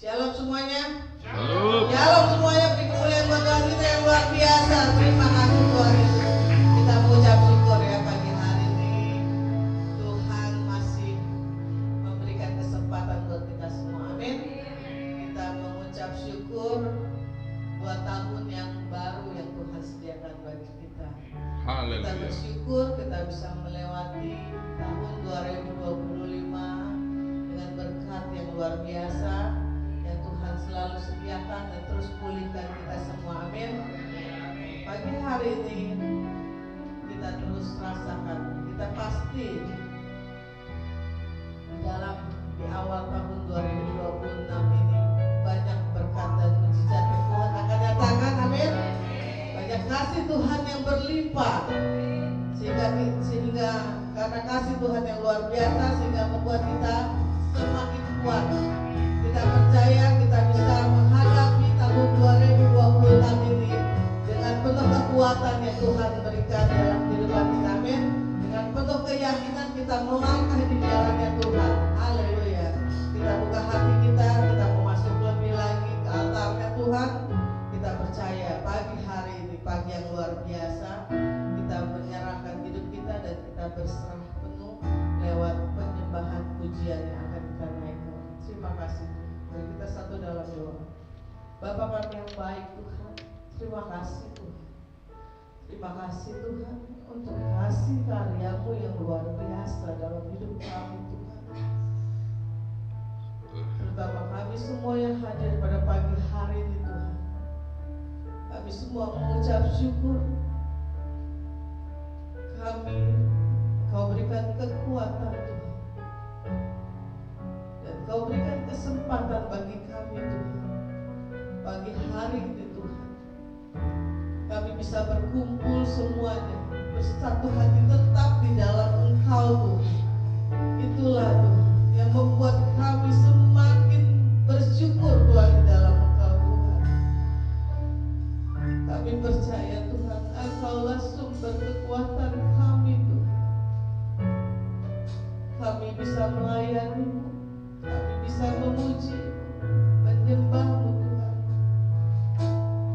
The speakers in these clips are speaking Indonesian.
Shalom semuanya. Shalom. Shalom semuanya, beri kemuliaan buat Tuhan kita yang luar biasa. Terima kasih Tuhan Yesus. Kita mengucap syukur ya pagi hari ini. Tuhan masih memberikan kesempatan buat kita semua. Amin. Kita mengucap syukur buat tahun yang baru yang Tuhan sediakan bagi kita. Kita Haleluya. bersyukur kita bisa melewati tahun 2025 dengan berkat yang luar biasa yang Tuhan selalu sediakan dan terus pulihkan kita semua. Amin. Pagi hari ini kita terus rasakan, kita pasti di awal tahun 2026 ini banyak berkat dan mujizat yang Tuhan akan datangkan. Amin. Banyak kasih Tuhan yang berlimpah sehingga karena kasih Tuhan yang luar biasa sehingga membuat kita semakin kuat. Kita percaya kita bisa menghadapi tahun 2026 ini dengan penuh kekuatan yang Tuhan berikan dalam kehidupan kita. Amin. Dengan penuh keyakinan kita melangkah di jalannya Tuhan. Haleluya. Kita buka hati kita mau masuk lebih lagi ke altarnya Tuhan. Kita percaya pagi hari ini pagi yang luar biasa. Kita menyerahkan hidup kita dan kita berserah penuh lewat penyembahan pujian yang akan kita naikkan. Terima kasih. Mari kita satu dalam doa. Bapa kami yang baik Tuhan, terima kasih Tuhan. Terima kasih Tuhan untuk kasih karya-Mu yang luar biasa dalam hidup kami Tuhan. Terutama kami semua yang hadir pada pagi hari ini Tuhan. Kami semua mengucap syukur. Kami Kau berikan kekuatan Tuhan. Dan Kau berikan kesempatan bagi kami Tuhan. Pagi hari ini Tuhan, kami bisa berkumpul semuanya bersatu hati tetap di dalam Engkau Tuhan. Itulah Tuhan yang membuat kami semakin bersyukur Tuhan di dalam Engkau Tuhan. Kami percaya Tuhan Engkaulah sumber kekuatan kami Tuhan. Kami bisa melayani-Mu, kami bisa memuji, menyembah-Mu Tuhan.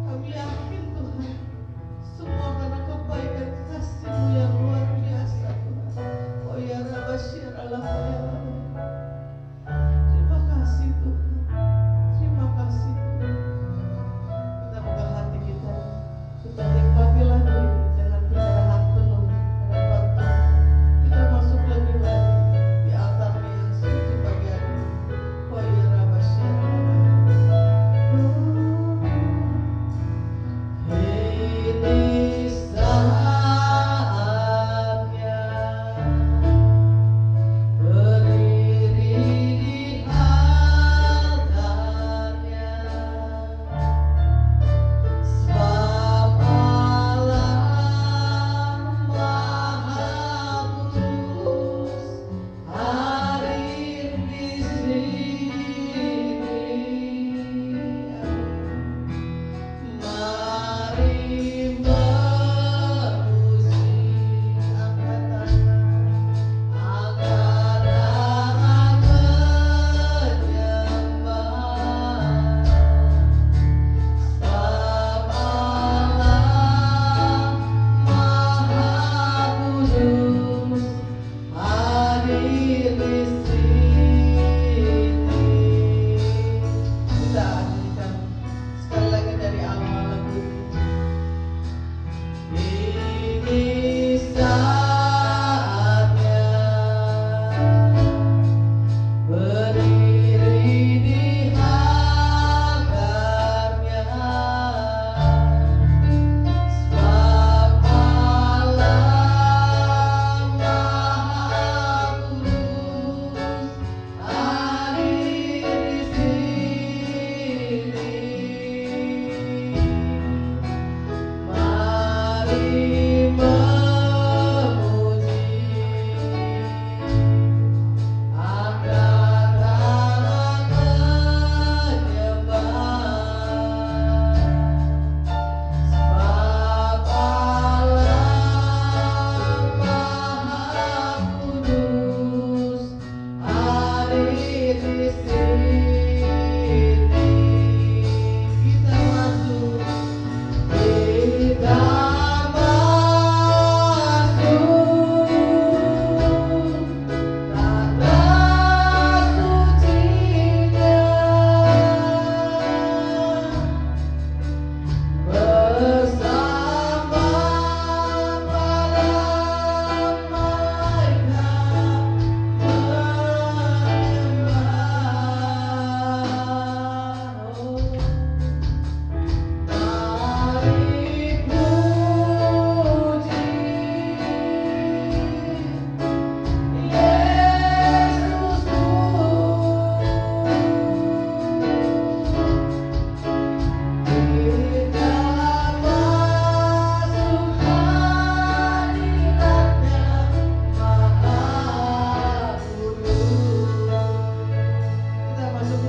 Kami yakin Tuhan, semua karena kebaikan kasih-Mu yang luar biasa Tuhan. Oh ya Rabbashir Allah ya Rabbi. Terima kasih Tuhan. Terima kasih Tuhan. Kita buka hati kita. Kita nikmati lagu ini dengan penyerahan penuh hadapan Tuhan. Kita masuk lebih lagi di altar yang suci pagi hari ini. Oh ya Rabbashir.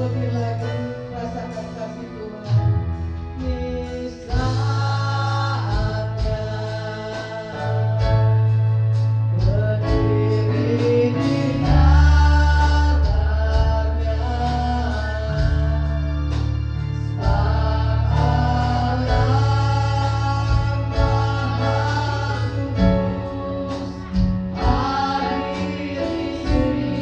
lebih lagi rasakan kasih Tuhan. Di saatnya berdiri di hadapannya, Sang Allah Maha Kudus hadir di sini.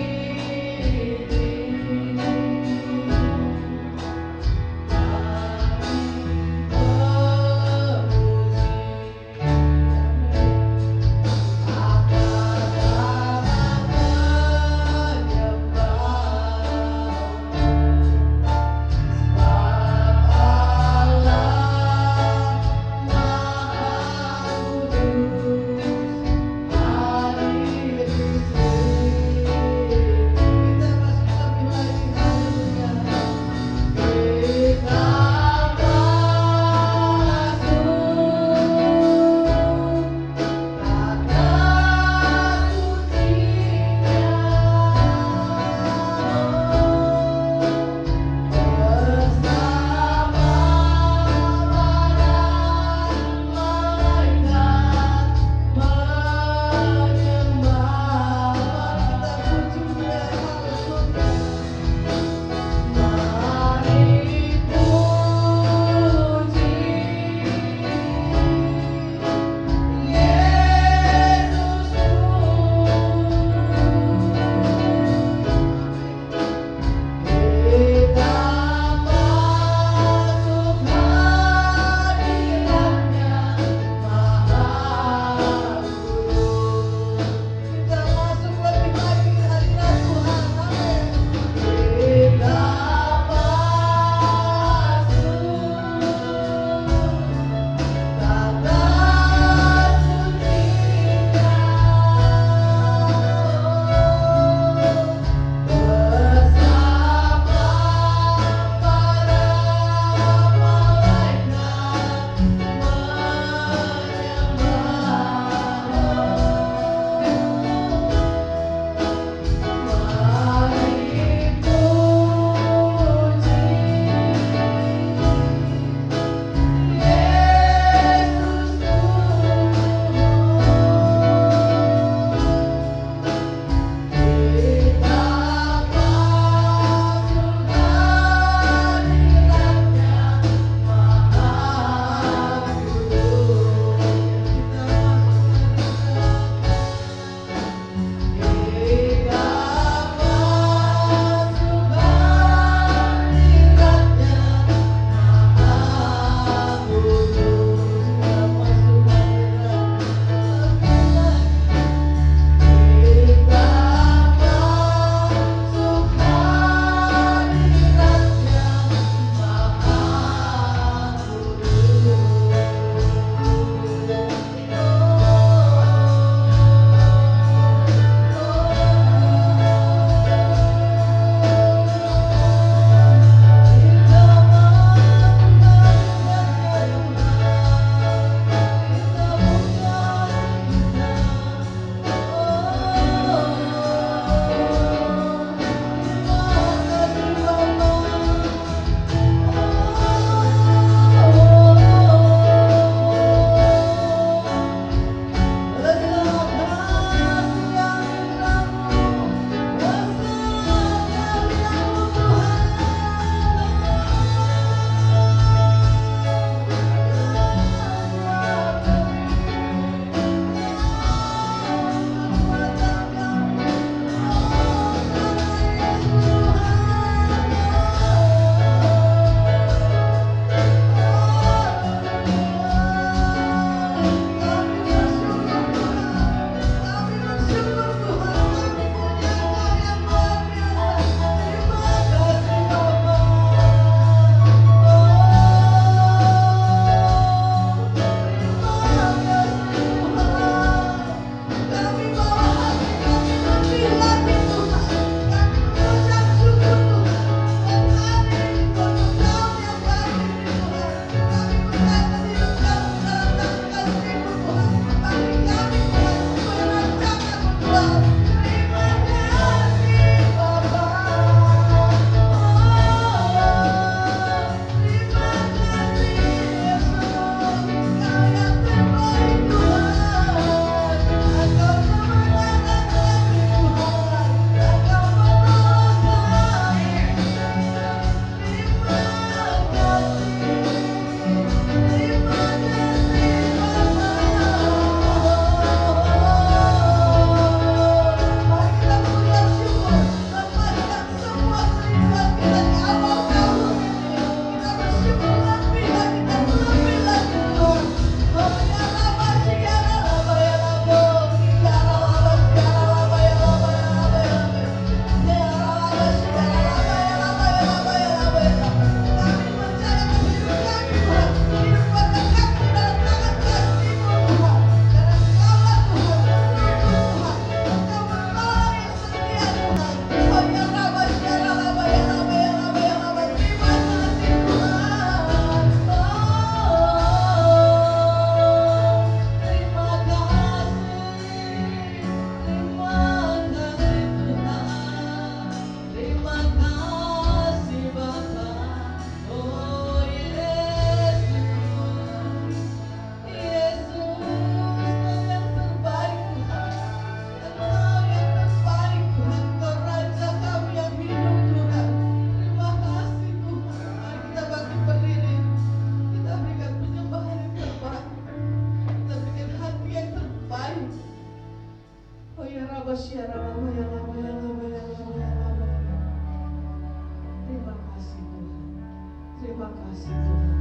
Terima kasih Tuhan.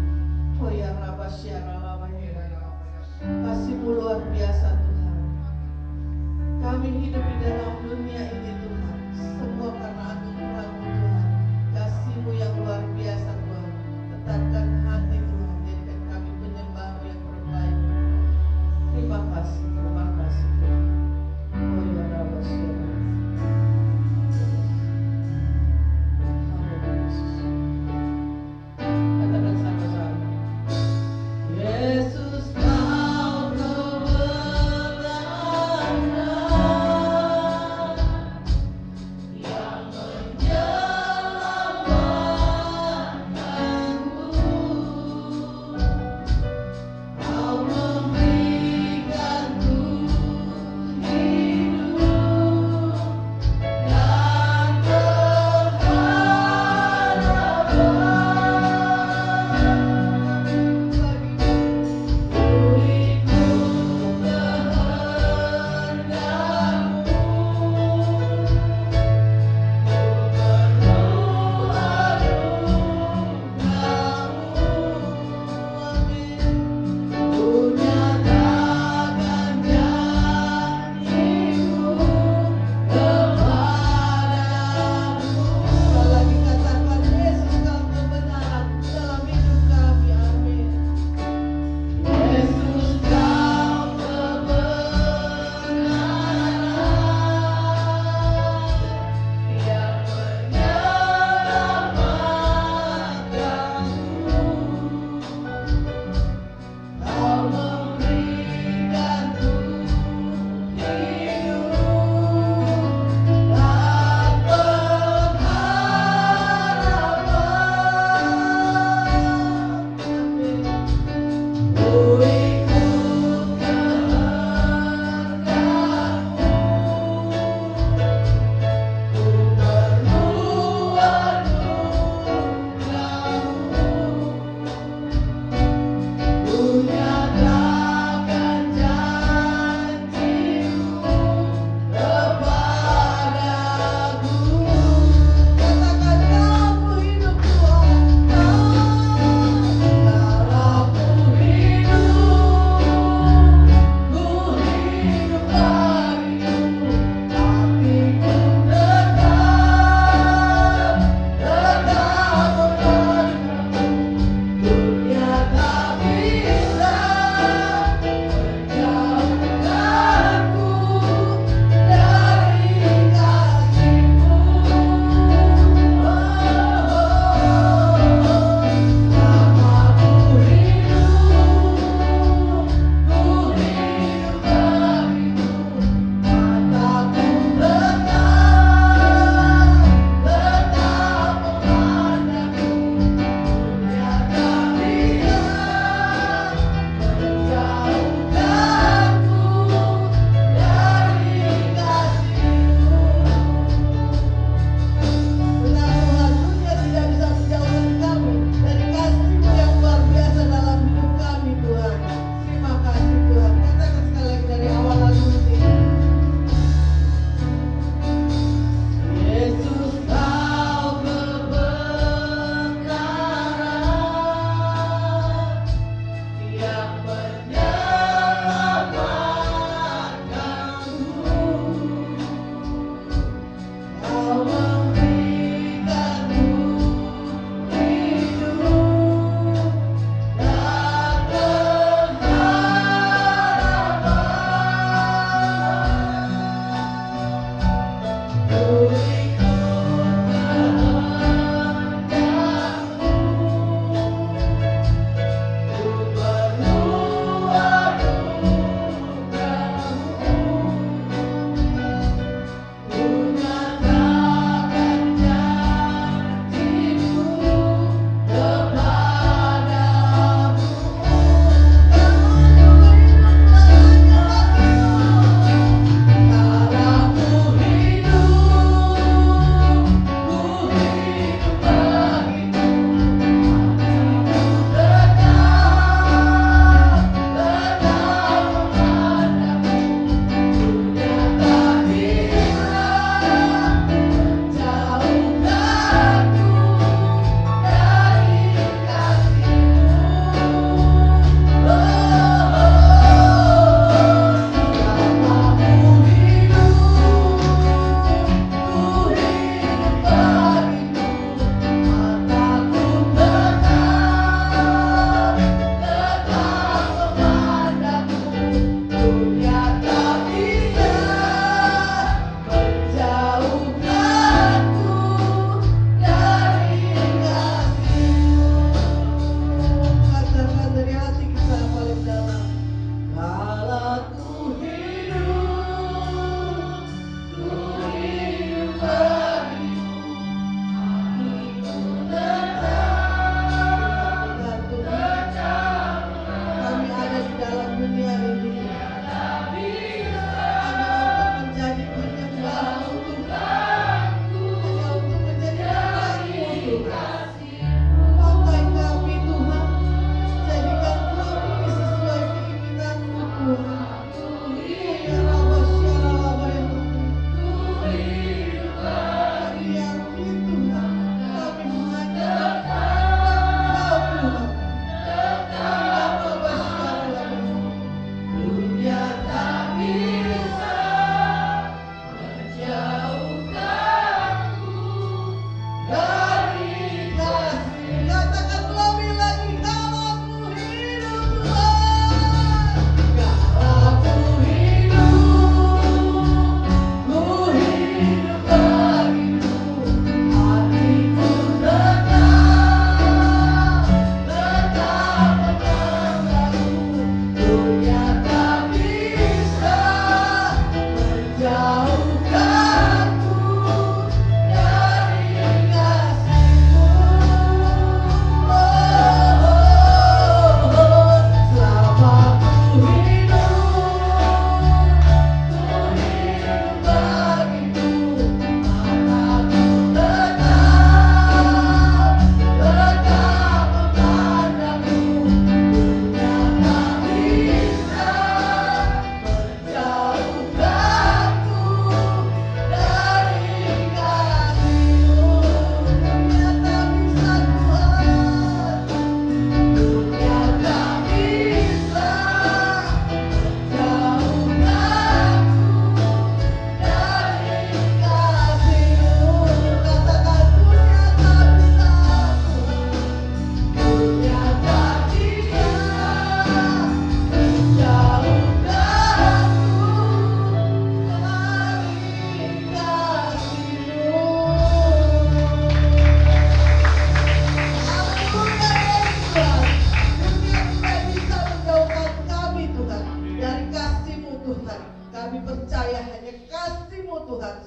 Oh ya Rabba Syara kasih-Mu luar biasa Tuhan. Kami hidup di dalam dunia ini Tuhan, semua karena anugerah-Mu Tuhan. Kasih-Mu yang luar biasa Tuhan. Tetapkan hati Tuhan, jadikan kami penyembah-Mu yang terbaik. Terima kasih Tuhan. Oh ya Rabba Syara. Katakan sama-sama. Yesus kau kebenaran.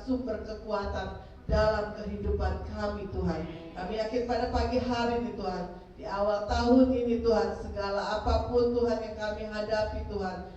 sumber kekuatan dalam kehidupan kami Tuhan. Kami yakin pada pagi hari ini Tuhan, di awal tahun ini Tuhan, segala apapun Tuhan yang kami hadapi Tuhan,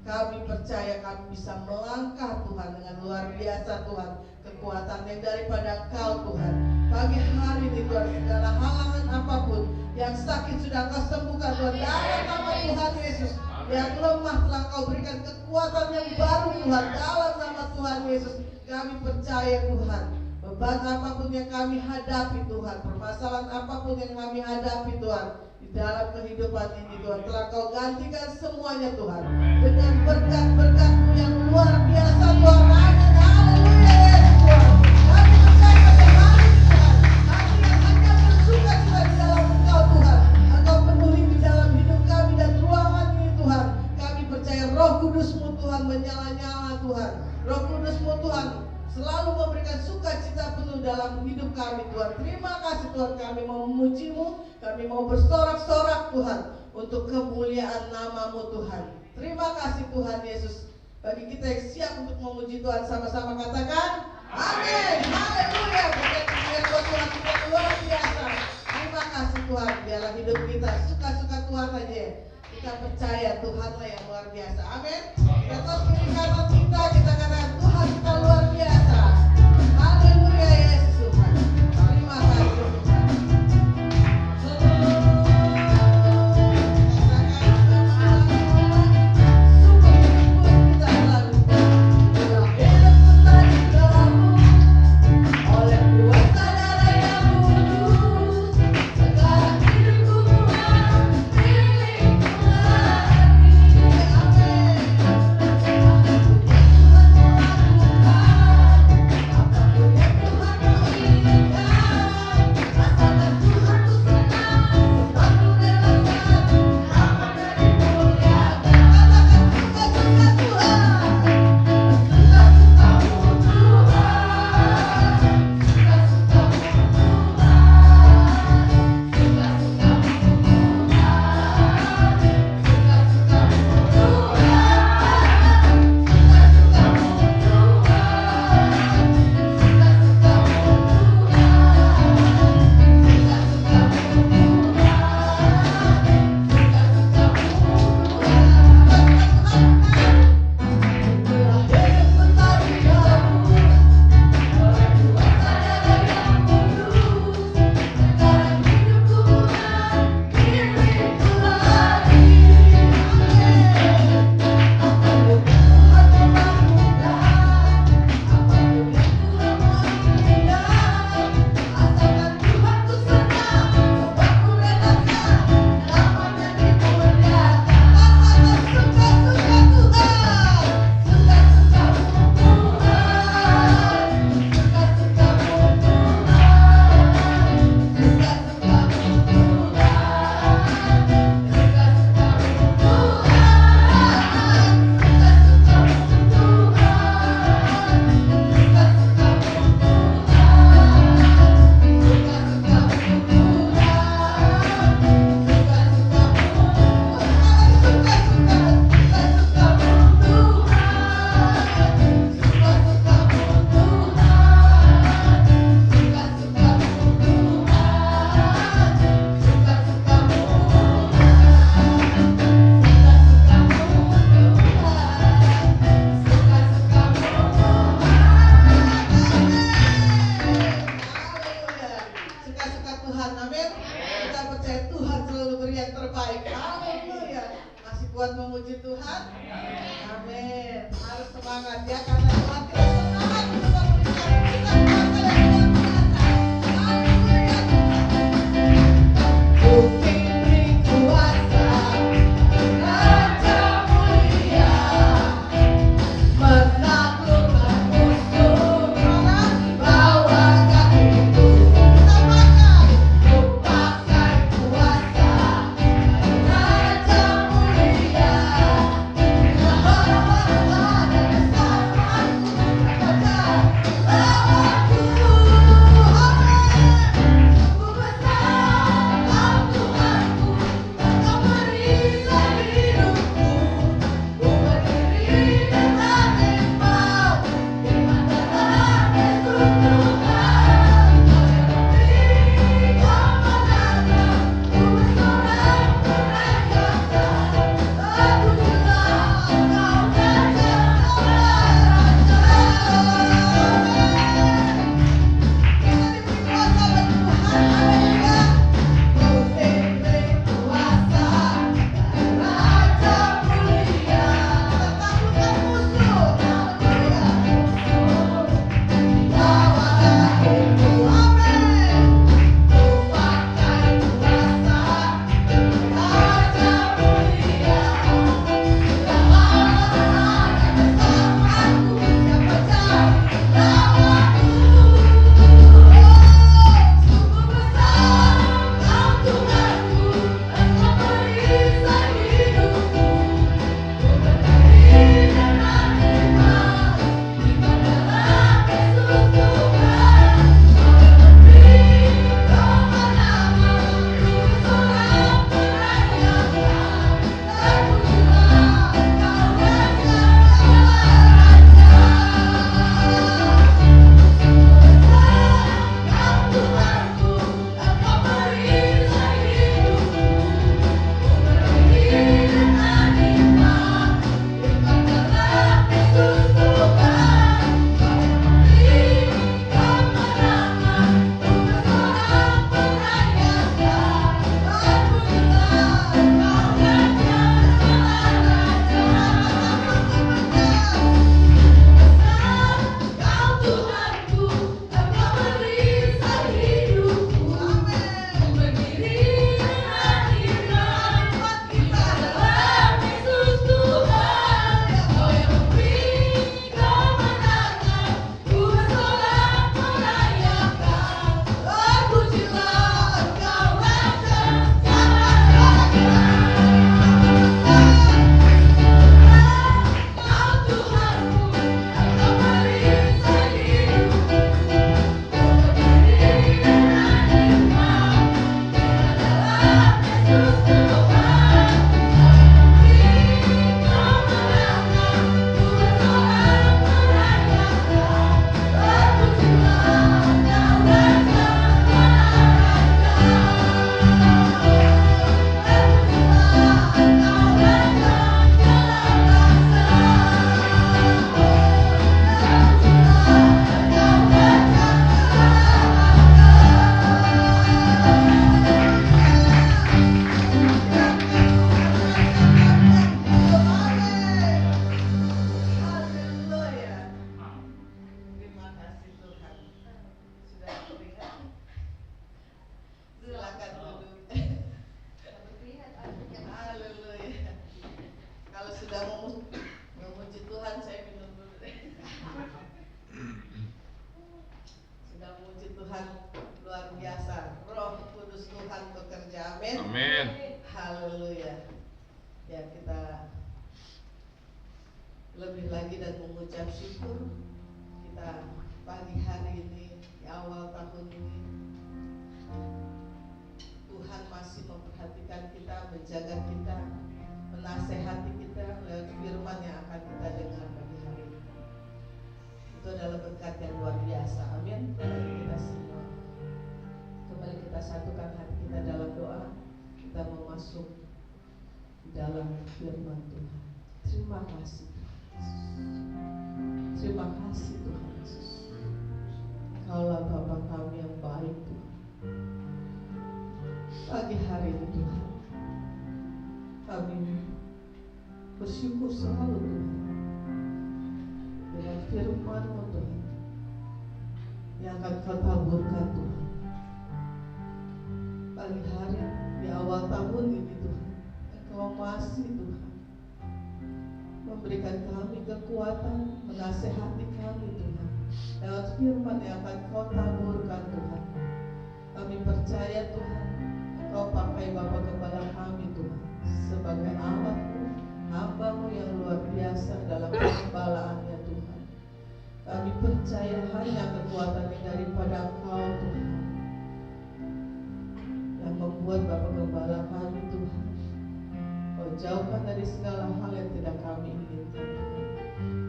kami percaya kami bisa melangkah Tuhan dengan luar biasa Tuhan, kekuatan yang daripada Engkau Tuhan. Pagi hari ini Tuhan, segala halangan apapun yang sakit sudah Engkau sembuhkan Tuhan, dalam nama Tuhan Yesus. Yang lemah telah Engkau berikan kekuatan yang baru Tuhan, dalam nama Tuhan Yesus. Kami percaya Tuhan, beban apapun yang kami hadapi Tuhan, permasalahan apapun yang kami hadapi Tuhan, di dalam kehidupan ini Tuhan, telah Kau gantikan semuanya Tuhan, dengan berkat-berkat-Mu yang luar biasa Tuhan. Amin. Haleluya Yesus Tuhan. Kami percaya pada hari ini Tuhan, hati yang hanya bersuka cita di dalam Engkau Tuhan, Engkau penuhi di dalam hidup kami dan ruangan ini Tuhan. Kami percaya Roh Kudus-Mu Tuhan menyala-nyala Tuhan, Roh Kudus-Mu Tuhan selalu memberikan sukacita penuh dalam hidup kami Tuhan. Terima kasih Tuhan, kami mau memuji-Mu, kami mau bersorak-sorak Tuhan untuk kemuliaan nama-Mu Tuhan. Terima kasih Tuhan Yesus. Bagi kita yang siap untuk memuji Tuhan, sama-sama katakan amin. Haleluya. Kemuliaan buat Tuhan kita luar biasa. Terima kasih Tuhan, biarlah hidup kita suka-suka Tuhan aja. Kita percaya Tuhanlah yang luar biasa. Amin. Kita terus kiri kanan kita katakan Tuhan kita luar biasa. Haleluya Yesus Tuhan. Terima kasih Tuhan. Power Amin. Amin. Haleluya. Ya, kita lebih lagi dan mengucap syukur kita pagi hari ini di awal tahun ini Tuhan masih memperhatikan kita, menjaga kita, menasehati kita lewat firman yang akan kita dengar pagi hari ini. Itu adalah berkat yang luar biasa. Amin. Bagi kita semua. Kembali kita satukan hati kita dalam doa. Kita mau masuk di dalam firman Tuhan. Terima kasih Yesus. Terima kasih Tuhan Yesus. Engkaulah Bapa kami yang baik Tuhan. Pagi hari ini Tuhan, kami bersyukur selalu Tuhan dengan firman-Mu Tuhan yang akan Kau taburkan Tuhan. Pagi hari di awal tahun ini Tuhan, Engkau masih Tuhan memberikan kami kekuatan, menasehati kami Tuhan lewat firman yang akan Kau taburkan Tuhan. Kami percaya Tuhan, Engkau pakai Bapa Gembala kami Tuhan sebagai alat-Mu, hamba-Mu yang luar biasa dalam pengembalaannya Tuhan. Kami percaya hanya kekuatan yang daripada Engkau Tuhan yang membuat Bapa Gembala kami Tuhan. Kau jauhkan dari segala hal yang tidak kami inginkan Tuhan.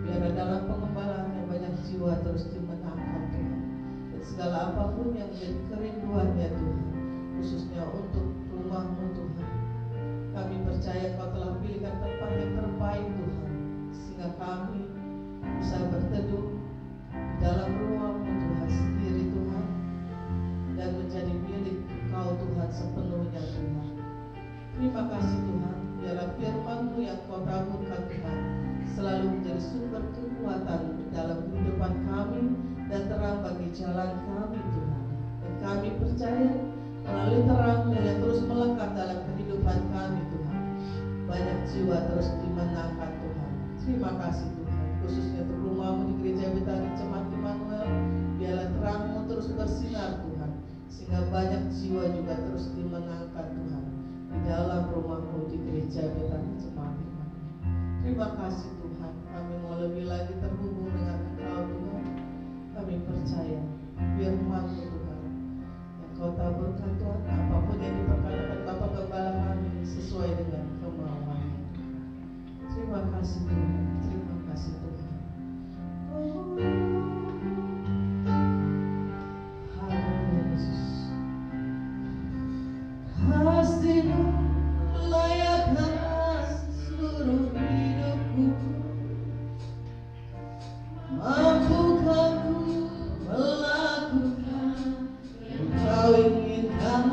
Biar dalam pengembalaannya banyak jiwa terus dimenangkan Tuhan. Dan segala apapun yang menjadi kerinduannya Tuhan, khususnya untuk rumah-Mu Tuhan, kami percaya Kau telah pilihkan tempat yang terbaik Tuhan, sehingga kami bisa berteduh di dalam rumah-Mu Tuhan sendiri Tuhan, dan menjadi milik Kau Tuhan sepenuhnya Tuhan. Terima kasih Tuhan, biarlah firman-Mu yang Kau taburkan Tuhan selalu menjadi sumber kekuatan dalam kehidupan kami dan terang bagi jalan kami Tuhan. Dan kami percaya melalui terang-Mu yang terus melekat dalam kehidupan kami Tuhan, banyak jiwa terus dimenangkan Tuhan. Terima kasih Tuhan, khususnya untuk rumah-Mu di Gereja Betani Jemaat Immanuel. Biarlah terang-Mu terus bersinar Tuhan, sehingga banyak jiwa juga terus dimenangkan Tuhan di dalam rumah-Mu di Gereja Betani Jemaat Immanuel. Terima kasih Tuhan, kami mau lebih lagi terhubung dengan Engkau Tuhan. Kami percaya firman-Mu Tuhan yang Kau taburkan Tuhan, apapun yang diperkatakan Bapa Gembala kami sesuai dengan kemauan-Mu. Terima kasih Tuhan, terima kasih Tuhan. Haleluya Yesus. Kasih-Mu layakkan seluruh hidupku. Mampukah ku melakukan yang Kau inginkan?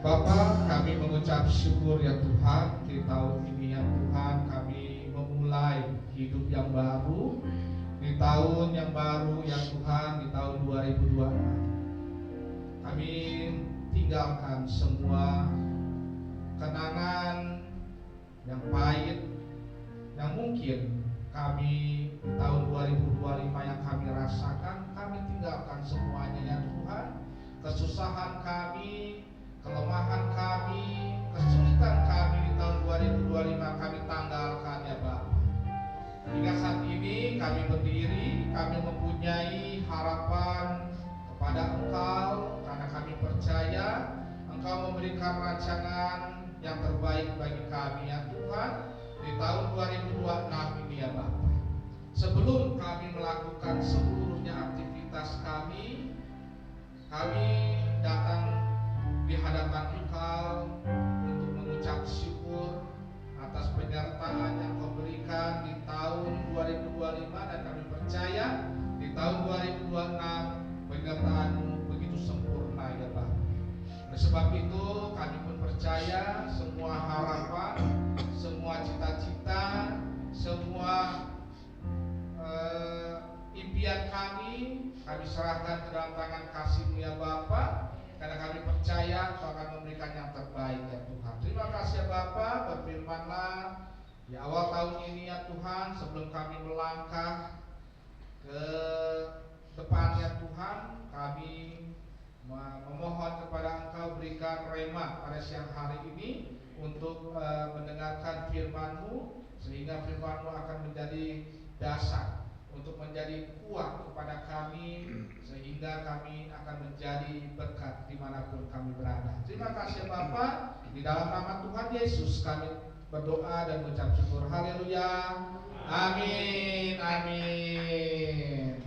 Bapa, kami mengucap syukur ya Tuhan, di tahun ini ya Tuhan kami memulai hidup yang baru, di tahun yang baru ya Tuhan, di tahun 2026. Kami tinggalkan semua kenangan yang pahit yang mungkin kami di tahun 2025 yang kami rasakan, kami tinggalkan semuanya ya Tuhan. Kesusahan kami, kelemahan kami, kesulitan kami di tahun 2025 kami tanggalkan ya Bapa. Hingga saat ini kami berdiri, kami mempunyai harapan kepada Engkau karena kami percaya Engkau memberikan rancangan yang terbaik bagi kami ya Tuhan di tahun 2026 ini ya Bapa. Sebelum kami melakukan seluruhnya aktivitas kami datang di hadapan Engkau untuk mengucap syukur atas penyertaan yang Kau berikan di tahun 2025, dan kami percaya di tahun 2026 penyertaan-Mu begitu sempurna ya Bapa. Oleh sebab itu kami pun percaya semua harapan, semua cita-cita, semua impian kami serahkan ke dalam tangan kasih-Mu ya Bapa. Karena kami percaya Kau akan memberikan yang terbaik ya Tuhan. Terima kasih ya Bapa, berfirman-Lah di awal tahun ini ya Tuhan, sebelum kami melangkah ke depan ya Tuhan, kami memohon kepada Engkau berikan rema pada siang hari ini untuk mendengarkan firman-Mu, sehingga firman-Mu akan menjadi dasar untuk menjadi kuat kepada kami, sehingga kami akan menjadi berkat dimanapun kami berada. Terima kasih Bapa, di dalam nama Tuhan Yesus kami berdoa dan mengucap syukur. Haleluya. Amin. Amin.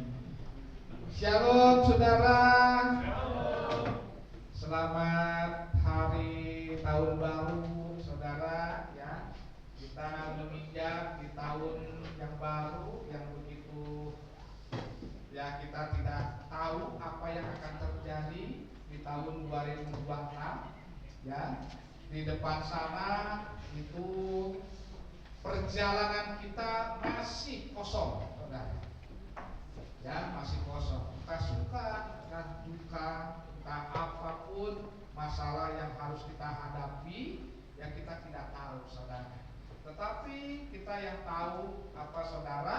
Shalom saudara. Selamat hari tahun baru saudara ya. Kita menginjak di tahun yang baru yang begitu ya, kita tidak tahu apa yang akan terjadi di tahun 2026 ya. Di depan sana itu perjalanan kita masih kosong saudara ya, masih kosong. Kita suka, kita duka, kita apapun masalah yang harus kita hadapi yang kita tidak tahu saudara. Tetapi kita yang tahu apa saudara,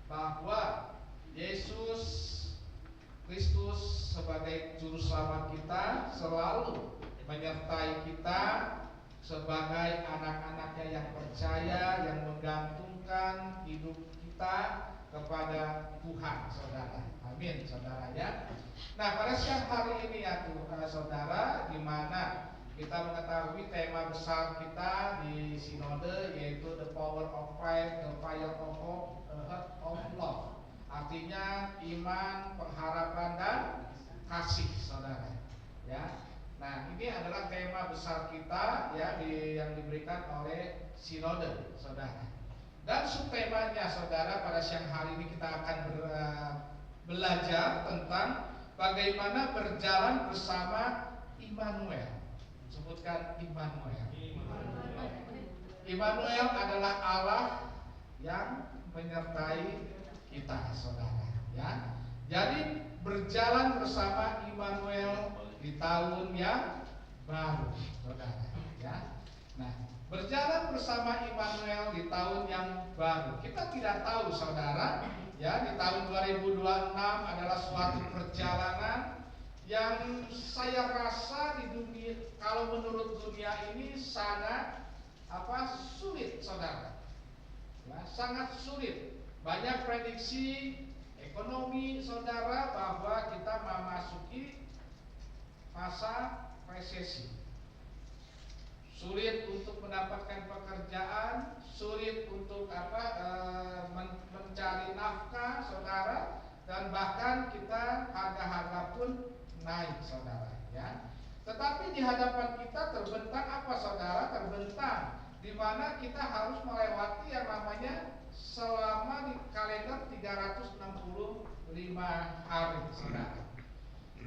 bahwa Yesus Kristus sebagai juru selamat kita selalu menyertai kita sebagai anak-anaknya yang percaya, yang menggantungkan hidup kita kepada Tuhan saudara. Amin saudara ya. Nah pada siang hari ini ya saudara, di mana kita mengetahui tema besar kita di sinode yaitu the power of faith, the fire of hope, the heart of love. Artinya iman, pengharapan dan kasih saudara ya. Nah ini adalah tema besar kita ya, yang diberikan oleh sinode saudara. Dan subtemanya saudara, pada siang hari ini kita akan belajar tentang bagaimana berjalan bersama Immanuel. Sebutkan Immanuel. Immanuel adalah Allah yang menyertai kita saudara ya. Jadi berjalan bersama Immanuel di tahun yang baru saudara ya. Nah berjalan bersama Immanuel di tahun yang baru, kita tidak tahu saudara ya, di tahun 2026 adalah suatu perjalanan yang saya rasa di dunia, kalau menurut dunia ini sangat sulit saudara ya, sangat sulit. Banyak prediksi ekonomi saudara bahwa kita memasuki masa resesi. Sulit untuk mendapatkan pekerjaan, sulit untuk mencari nafkah saudara, dan bahkan kita harga-harga pun naik saudara ya. Tetapi di hadapan kita terbentang apa saudara? Terbentang di mana kita harus melewati yang namanya selama di kalender 365 hari saudara.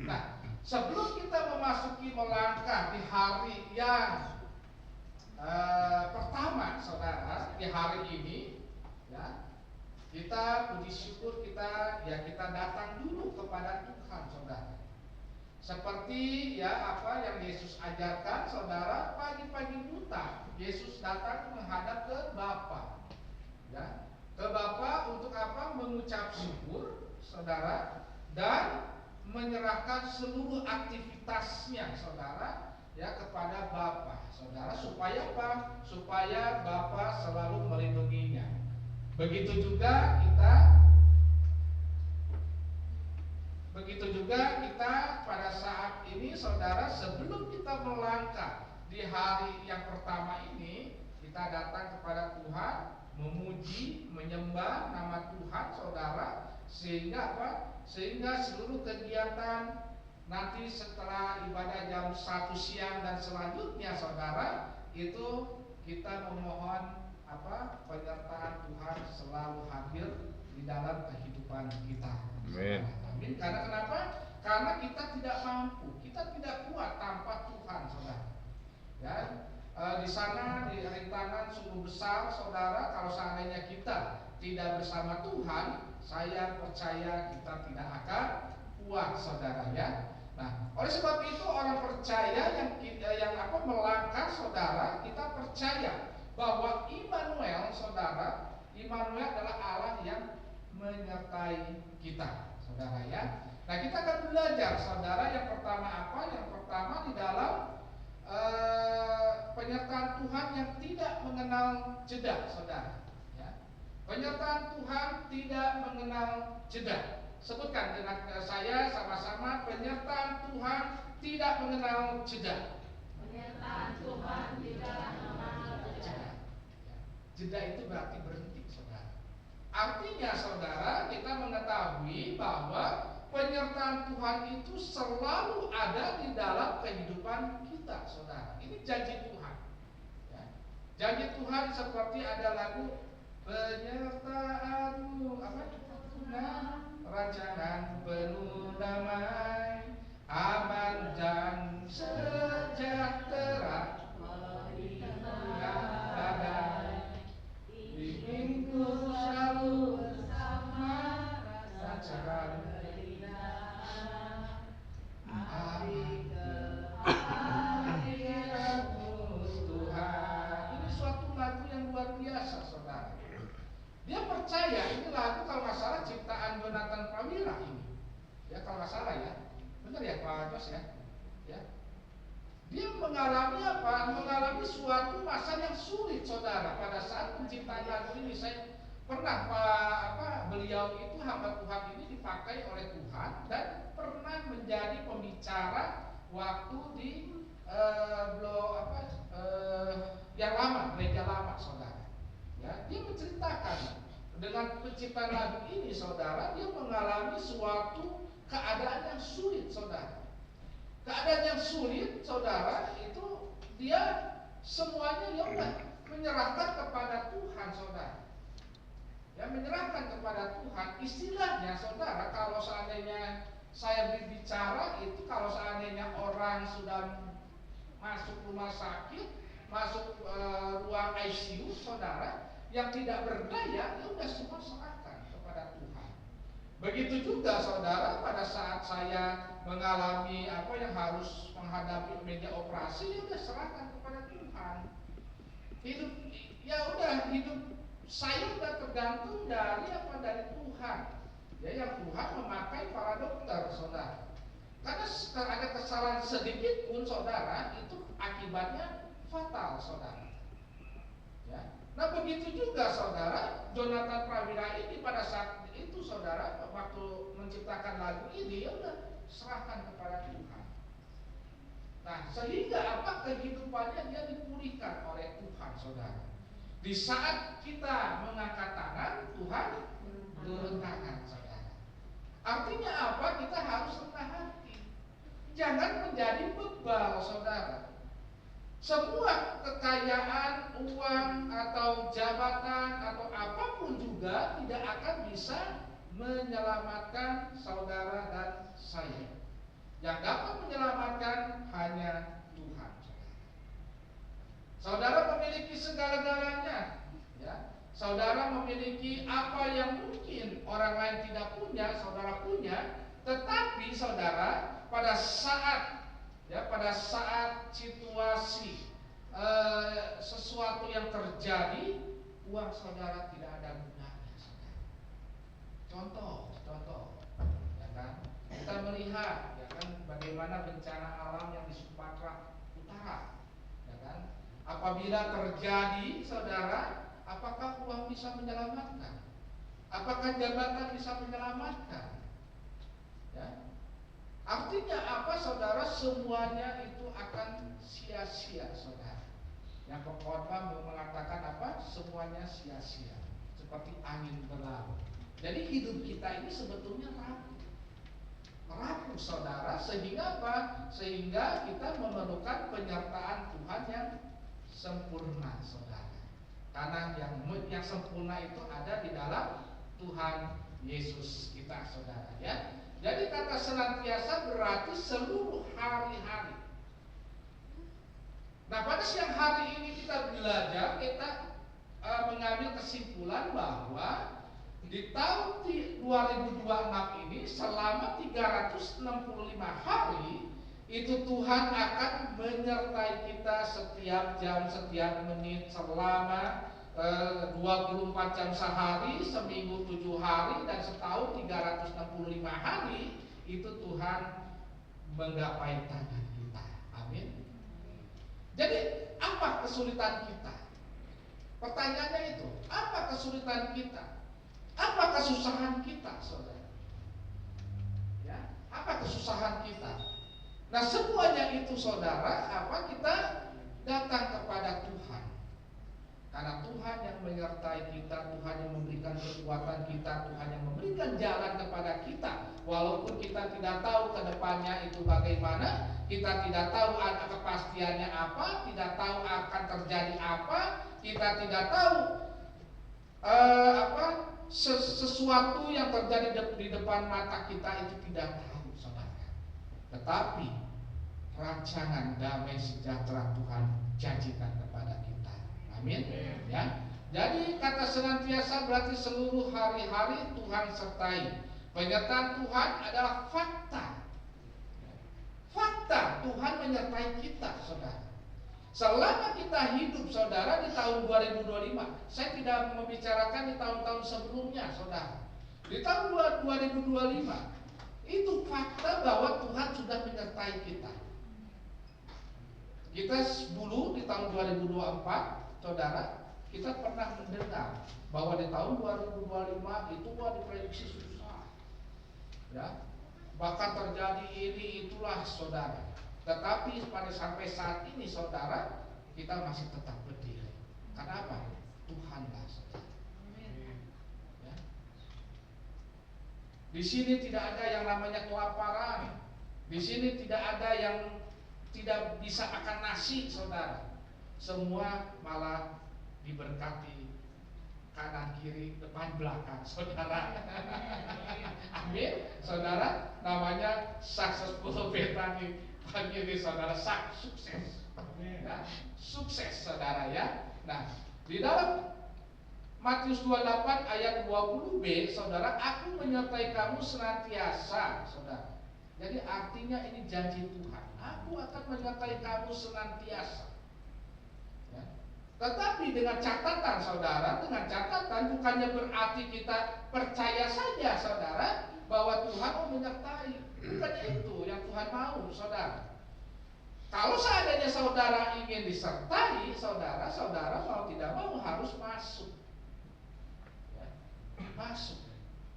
Nah sebelum kita melangkah di hari yang pertama saudara, di hari ini ya, kita puji syukur kita datang dulu kepada Tuhan saudara. Seperti ya apa yang Yesus ajarkan saudara, pagi-pagi buta Yesus datang menghadap ke Bapa ya, ke Bapa untuk apa? Mengucap syukur saudara, dan menyerahkan seluruh aktivitasnya saudara ya kepada Bapa saudara, supaya apa? Supaya Bapa selalu melindunginya. Begitu juga kita pada saat ini saudara, sebelum kita melangkah di hari yang pertama ini, kita datang kepada Tuhan, memuji, menyembah nama Tuhan saudara, sehingga apa? Sehingga seluruh kegiatan nanti setelah ibadah jam 1 siang dan selanjutnya saudara, itu kita memohon penyertaan Tuhan selalu hadir di dalam kehidupan kita. Amin. Amin. Karena kenapa? Karena kita tidak mampu, kita tidak kuat tanpa Tuhan saudara. Ya, di sana di rintangan sungguh besar saudara, kalau seandainya kita tidak bersama Tuhan, saya percaya kita tidak akan kuat saudara ya. Nah, oleh sebab itu orang percaya yang melangkah saudara, kita percaya bahwa Immanuel saudara, Immanuel adalah Allah yang menyertai kita saudara ya. Nah kita akan belajar saudara, yang pertama apa? Yang pertama di dalam penyertaan Tuhan yang tidak mengenal jeda saudara ya. Penyertaan Tuhan tidak mengenal jeda. Sebutkan dengan saya sama-sama, penyertaan Tuhan tidak mengenal jeda. Penyertaan Tuhan tidak mengenal jeda. Jeda itu berarti berhenti, saudara. Artinya, saudara, kita mengetahui bahwa penyertaan Tuhan itu selalu ada di dalam kehidupan kita, saudara. Ini janji Tuhan. Ya. Janji Tuhan seperti ada lagu penyertaanmu apa? Nah, rancangan penuh damai, aman dan sejahtera, badai, inginku selalu bersama, rancangan Tuhan. Ini suatu lagu yang luar biasa, saudara. Dia percaya ini lagu kalau nggak salah ciptaan Jonathan Prawira ini. Ya kalau nggak salah ya, benar ya Pak Jos ya. Ya. Dia mengalami apa? Mengalami suatu masa yang sulit, saudara. Pada saat penciptaan lagu ini, saya pernah beliau itu hamba Tuhan ini dipakai oleh Tuhan dan pernah menjadi pembicara waktu di yang lama, gereja lama, saudara. Ya, dia menceritakan dengan penciptaan lagu ini, saudara, dia mengalami suatu keadaan yang sulit, saudara. Keadaan yang sulit, saudara, itu dia semuanya ya udah menyerahkan kepada Tuhan, saudara. Ya, menyerahkan kepada Tuhan. Istilahnya, saudara, kalau seandainya saya berbicara itu, kalau seandainya orang sudah masuk rumah sakit, masuk ruang ICU, saudara, yang tidak berdaya, ya udah semua serahkan kepada Tuhan. Begitu juga, saudara, pada saat saya mengalami apa yang harus menghadapi meja operasi, ya udah serahkan kepada Tuhan. Hidup, ya udah hidup saya udah tergantung dari Tuhan. Ya, yang Tuhan memakai para dokter, saudara. Karena ada kesalahan sedikit pun, saudara, itu akibatnya fatal, saudara. Ya. Nah, begitu juga, saudara, Jonathan Prawira ini pada saat itu, saudara, waktu menciptakan lagu ini, ya udah serahkan kepada Tuhan. Nah, sehingga apa kehidupannya dia dipulihkan oleh Tuhan, saudara. Di saat kita mengangkat tangan, Tuhan turun tangan, saudara. Artinya apa? Kita harus rendah hati. Jangan menjadi bebal, saudara. Semua kekayaan, uang atau jabatan atau apapun juga tidak akan bisa menyelamatkan saudara dan saya. Yang dapat menyelamatkan hanya Tuhan. Saudara memiliki segala-galanya, ya. Saudara memiliki apa yang mungkin orang lain tidak punya, saudara punya. Tetapi saudara, pada saat situasi sesuatu yang terjadi, uang saudara tidak ada gunanya, saudara. Contoh, ya kan? Kita melihat, ya kan, bagaimana bencana alam yang di Sumatera Utara, ya kan? Apabila terjadi, saudara, apakah uang bisa menyelamatkan? Apakah jabatan bisa menyelamatkan? Ya. Artinya apa, saudara? Semuanya itu akan sia-sia, saudara. Yang pengkhotbah mengatakan apa? Semuanya sia-sia, seperti angin berlalu. Jadi hidup kita ini sebetulnya rapuh, saudara. Sehingga apa? Sehingga kita memerlukan penyertaan Tuhan yang sempurna, saudara. Karena yang sempurna itu ada di dalam Tuhan Yesus kita, saudara, ya. Jadi kata senantiasa berarti seluruh hari-hari. Nah, pada siang hari ini kita belajar, kita mengambil kesimpulan bahwa di tahun 2026 ini selama 365 hari itu Tuhan akan menyertai kita setiap jam, setiap menit, selama 24 jam sehari, seminggu 7 hari, dan setahun 365 hari. Itu Tuhan menggapai tangan kita. Amin. Jadi apa kesulitan kita? Pertanyaannya itu, apa kesulitan kita? Apa kesusahan kita, saudara? Ya, apa kesusahan kita? Nah, semuanya itu, saudara, kita datang kepada Tuhan. Karena Tuhan yang menyertai kita, Tuhan yang memberikan kekuatan kita, Tuhan yang memberikan jalan kepada kita. Walaupun kita tidak tahu ke depannya itu bagaimana, kita tidak tahu kepastiannya apa, tidak tahu akan terjadi apa, kita tidak tahu sesuatu yang terjadi di depan mata kita itu tidak tahu, saudara. Tetapi rancangan damai sejahtera Tuhan janjikan kepada kita. Amin. Ya. Jadi kata senantiasa berarti seluruh hari-hari Tuhan sertai. Penyertaan Tuhan adalah fakta. Fakta Tuhan menyertai kita, saudara. Selama kita hidup, saudara, di tahun 2025, saya tidak membicarakan di tahun-tahun sebelumnya, saudara. Di tahun 2025 itu fakta bahwa Tuhan sudah menyertai kita. Kita dulu di tahun 2024, saudara, kita pernah mendengar bahwa di tahun 2025 itu diprediksi susah, ya, bahkan terjadi ini itulah, saudara. Tetapi sampai saat ini, saudara, kita masih tetap berdiri. Karena apa? Tuhanlah, saudara. Ya. Di sini tidak ada yang namanya kelaparan. Di sini tidak ada yang tidak bisa makan nasi, saudara. Semua malah diberkati kanan kiri depan belakang, saudara. Amin, saudara. Namanya successful petani pagi ini, saudara. Sukses, ya, sukses, saudara, ya. Nah, di dalam Matius 28 ayat 20b, saudara, aku menyertai kamu senantiasa, saudara. Jadi artinya ini janji Tuhan. Aku akan menyertai kamu senantiasa. Ya. Tetapi dengan catatan, saudara, dengan catatan bukannya berarti kita percaya saja, saudara, bahwa Tuhan mau menyertai. Bukannya itu yang Tuhan mau, saudara. Kalau seandainya saudara ingin disertai, saudara mau tidak mau harus masuk, ya, masuk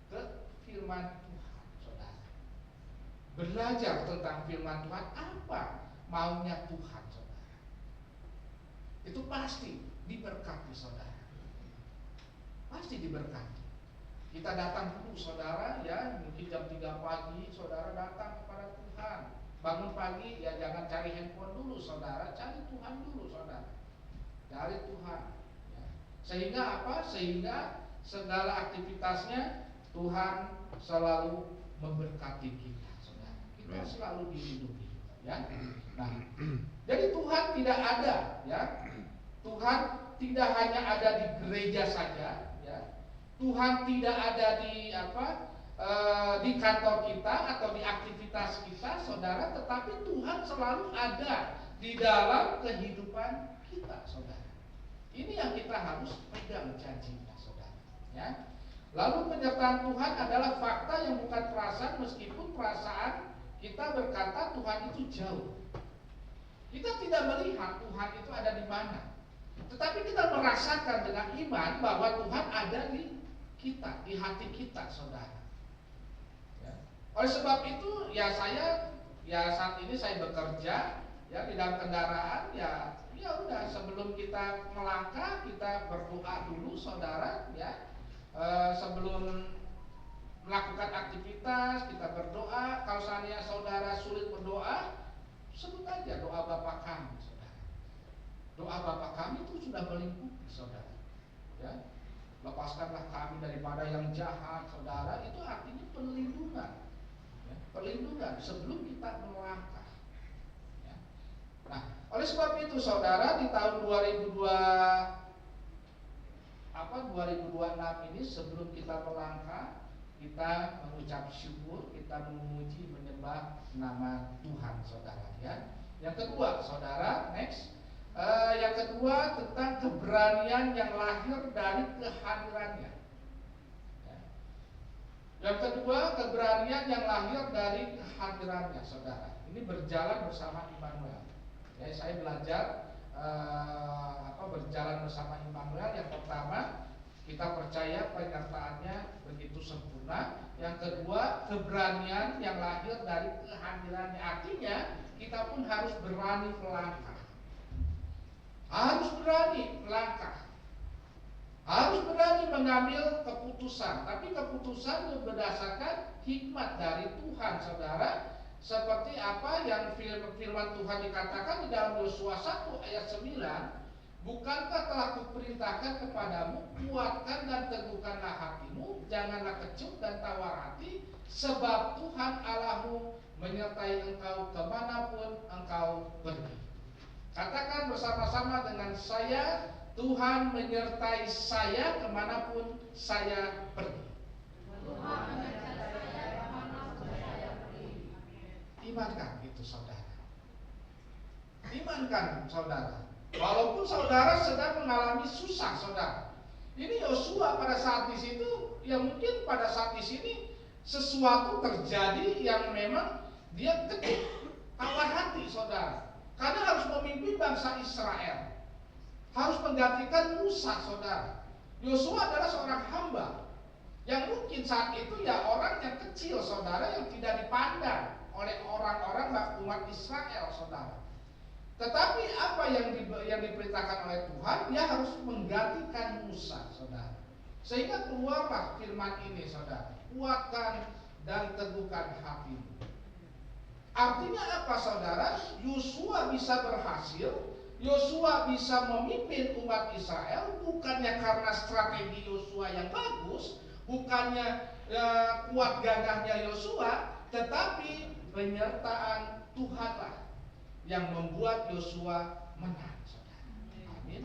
ke firman Tuhan, saudara. Belajar tentang firman Tuhan, apa maunya Tuhan, saudara. Itu pasti diberkati, saudara. Pasti diberkati. Kita datang dulu, saudara, ya, mungkin jam 3 pagi, saudara datang kepada Tuhan. Bangun pagi, ya jangan cari handphone dulu, saudara, cari Tuhan dulu, saudara. Cari Tuhan, ya. Sehingga apa? Sehingga segala aktivitasnya Tuhan selalu memberkati kita, saudara. Kita selalu dilindungi, ya. Nah, jadi Tuhan tidak ada, ya. Tuhan tidak hanya ada di gereja saja, ya. Tuhan tidak ada di kantor kita atau di aktivitas kita, saudara, tetapi Tuhan selalu ada di dalam kehidupan kita, saudara. Ini yang kita harus pegang janjinya, saudara, ya. Lalu penyertaan Tuhan adalah fakta yang bukan perasaan, meskipun perasaan kita berkata Tuhan itu jauh. Kita tidak melihat Tuhan itu ada di mana, tetapi kita merasakan dengan iman bahwa Tuhan ada di kita, di hati kita, saudara. Oleh sebab itu, ya saat ini saya bekerja, ya, di dalam kendaraan, ya udah, sebelum kita melangkah kita berdoa dulu, saudara, ya. Sebelum melakukan aktivitas kita berdoa. Kalau seandainya saudara sulit berdoa, sebut aja doa Bapa kami, saudara. Doa Bapa kami itu sudah melingkupi, saudara, ya. Lepaskanlah kami daripada yang jahat, saudara. Itu artinya perlindungan. Perlindungan sebelum kita melangkah, ya. Nah, oleh sebab itu, saudara, di tahun 2026 ini, sebelum kita melangkah, kita mengucap syukur, kita memuji, menyembah nama Tuhan, saudara, ya. Yang kedua, saudara, next. Yang kedua tentang keberanian yang lahir dari kehadirannya. Yang kedua, keberanian yang lahir dari kehadirannya, saudara. Ini berjalan bersama Immanuel. Ya, saya belajar berjalan bersama Immanuel. Yang pertama, kita percaya penyertaannya begitu sempurna. Yang kedua, keberanian yang lahir dari kehadirannya. Artinya kita pun harus berani melangkah. Harus berani melangkah. Harus berani mengambil keputusan. Tapi keputusan itu berdasarkan hikmat dari Tuhan, saudara. Seperti apa yang firman Tuhan dikatakan di dalam Yosua 1 ayat 9. Bukankah telah kuperintahkan kepadamu, kuatkan dan teguhkanlah hatimu, janganlah kecut dan tawar hati, sebab Tuhan Allahmu menyertai engkau kemanapun engkau pergi. Katakan bersama-sama dengan saya, Tuhan menyertai saya kemanapun saya pergi. Tuhan menyertai saya kemanapun saya pergi. Imankan itu, saudara. Imankan, saudara. Walaupun saudara sedang mengalami susah, saudara. Ini Yosua pada saat di situ, ya mungkin pada saat di sini sesuatu terjadi yang memang dia kecut, tawar hati, saudara. Karena harus memimpin bangsa Israel, harus menggantikan Musa, saudara. Yosua adalah seorang hamba yang mungkin saat itu ya orang yang kecil, saudara, yang tidak dipandang oleh orang-orang umat Israel, saudara. Tetapi apa yang diperintahkan oleh Tuhan, dia harus menggantikan Musa, saudara. Sehingga keluarlah firman ini, saudara. Kuatkan dan teguhkan hatimu. Artinya apa, saudara? Yosua bisa berhasil, Yosua bisa memimpin umat Israel bukannya karena strategi Yosua yang bagus, bukannya kuat gagahnya Yosua, tetapi penyertaan Tuhanlah yang membuat Yosua menang, saudara. Amin.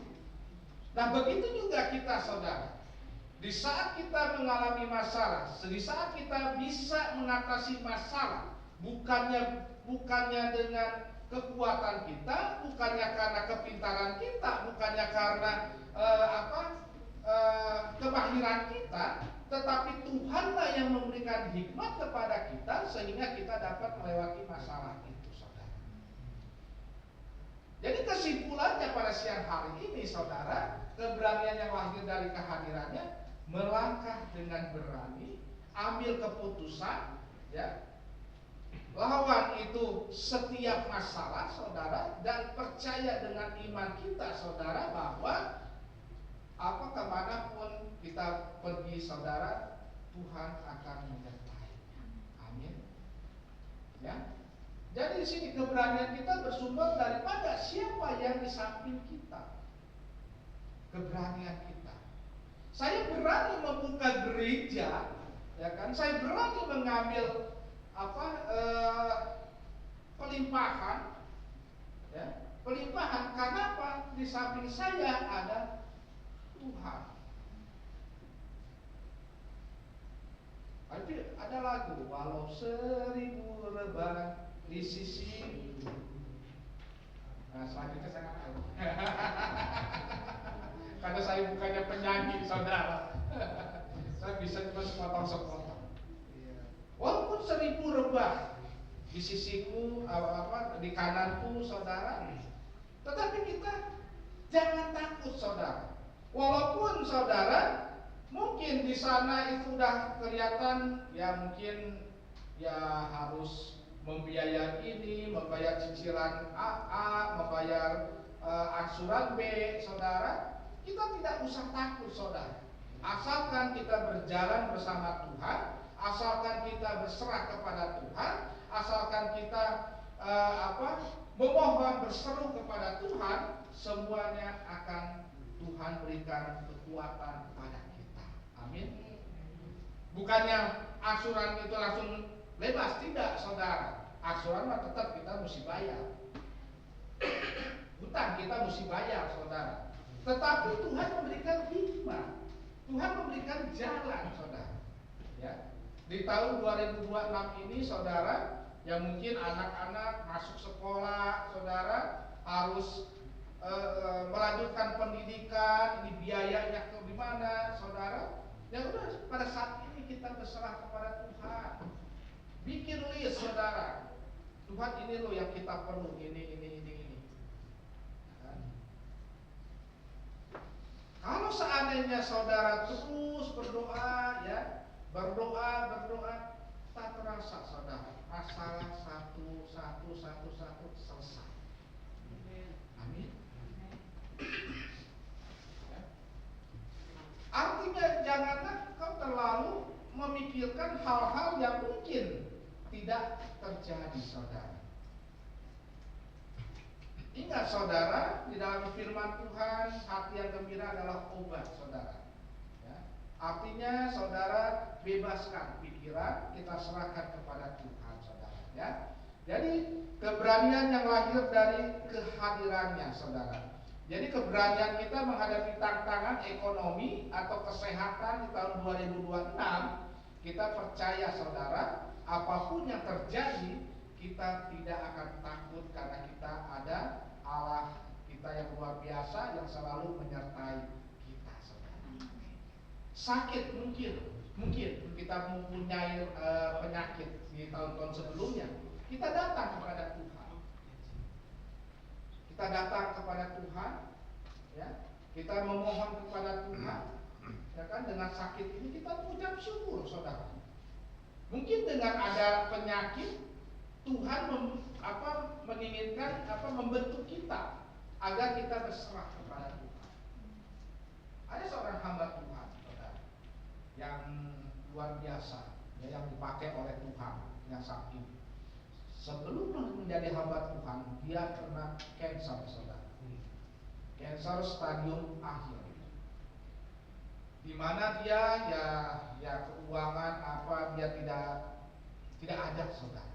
Nah, begitu juga kita, saudara. Di saat kita mengalami masalah, di saat kita bisa mengatasi masalah, bukannya dengan kekuatan kita, bukannya karena kepintaran kita, bukannya karena kemahiran kita, tetapi Tuhanlah yang memberikan hikmat kepada kita sehingga kita dapat melewati masalah itu, saudara. Jadi kesimpulannya pada siang hari ini, saudara, keberanian yang lahir dari kehadirannya, melangkah dengan berani, ambil keputusan, ya. Lawan itu setiap masalah, saudara, dan percaya dengan iman kita, saudara, bahwa kemanapun kita pergi, saudara, Tuhan akan menyertainya. Amin. Ya. Jadi di sini keberanian kita bersumber daripada siapa yang di samping kita. Keberanian kita. Saya berani membuka gereja, ya kan? Saya berani mengambil pelimpahan, ya, pelimpahan. Karena apa? Di samping saya ada Tuhan. Tapi ada lagu, walau 1000 rebah di sisimu. Nah, selanjutnya saya nggak tahu. Karena saya bukannya penyanyi, saudara. Saya bisa cuma sepotong-sepotong. Walaupun 1000 rebah di sisiku, di kananku, saudara, tetapi kita jangan takut, saudara. Walaupun, saudara, mungkin di sana itu udah kelihatan, ya mungkin ya harus membiayai ini, membayar cicilan A, membayar angsuran B, saudara. Kita tidak usah takut, saudara. Asalkan kita berjalan bersama Tuhan, asalkan kita berserah kepada Tuhan, asalkan kita memohon berseru kepada Tuhan, semuanya akan Tuhan berikan kekuatan pada kita. Amin. Bukannya angsuran itu langsung bebas, tidak, saudara. Angsuran mah tetap kita mesti bayar. Hutang kita mesti bayar, saudara. Tetapi Tuhan memberikan hikmah, Tuhan memberikan jalan, saudara. Ya. Di tahun 2026 ini, saudara, yang mungkin anak-anak masuk sekolah, saudara, harus melanjutkan pendidikan, ini biayanya ke mana, saudara? Ya udah, pada saat ini kita berserah kepada Tuhan. Bikin list, saudara. Tuhan, ini loh yang kita perlu, ini. saudara terus berdoa, ya, berdoa, tak terasa saudara masalah satu selesai. Amin. Artinya janganlah kau terlalu memikirkan hal-hal yang mungkin tidak terjadi, saudara. Ingat saudara, di dalam firman Tuhan, hati yang gembira adalah obat, saudara. Ya. Artinya saudara bebaskan pikiran, kita serahkan kepada Tuhan, saudara. Ya. Jadi keberanian yang lahir dari kehadirannya, saudara. Jadi keberanian kita menghadapi tantangan ekonomi atau kesehatan di tahun 2026, kita percaya saudara, apapun yang terjadi, kita tidak akan takut karena kita ada Allah kita yang luar biasa yang selalu menyertai kita, saudara. Sakit mungkin kita mempunyai penyakit di tahun-tahun sebelumnya, kita datang kepada Tuhan. Kita datang kepada Tuhan, ya. Kita memohon kepada Tuhan, ya kan? Dengan sakit ini kita mengucap syukur, saudara. Mungkin dengan ada penyakit, Tuhan menginginkan membentuk kita agar kita berserah kepada Tuhan. Ada seorang hamba Tuhan, saudara, yang luar biasa, ya, yang dipakai oleh Tuhan, yang sakit. Sebelum menjadi hamba Tuhan, dia kena cancer, saudara. Cancer stadium akhir, di mana dia ya keuangan dia tidak ada, saudara.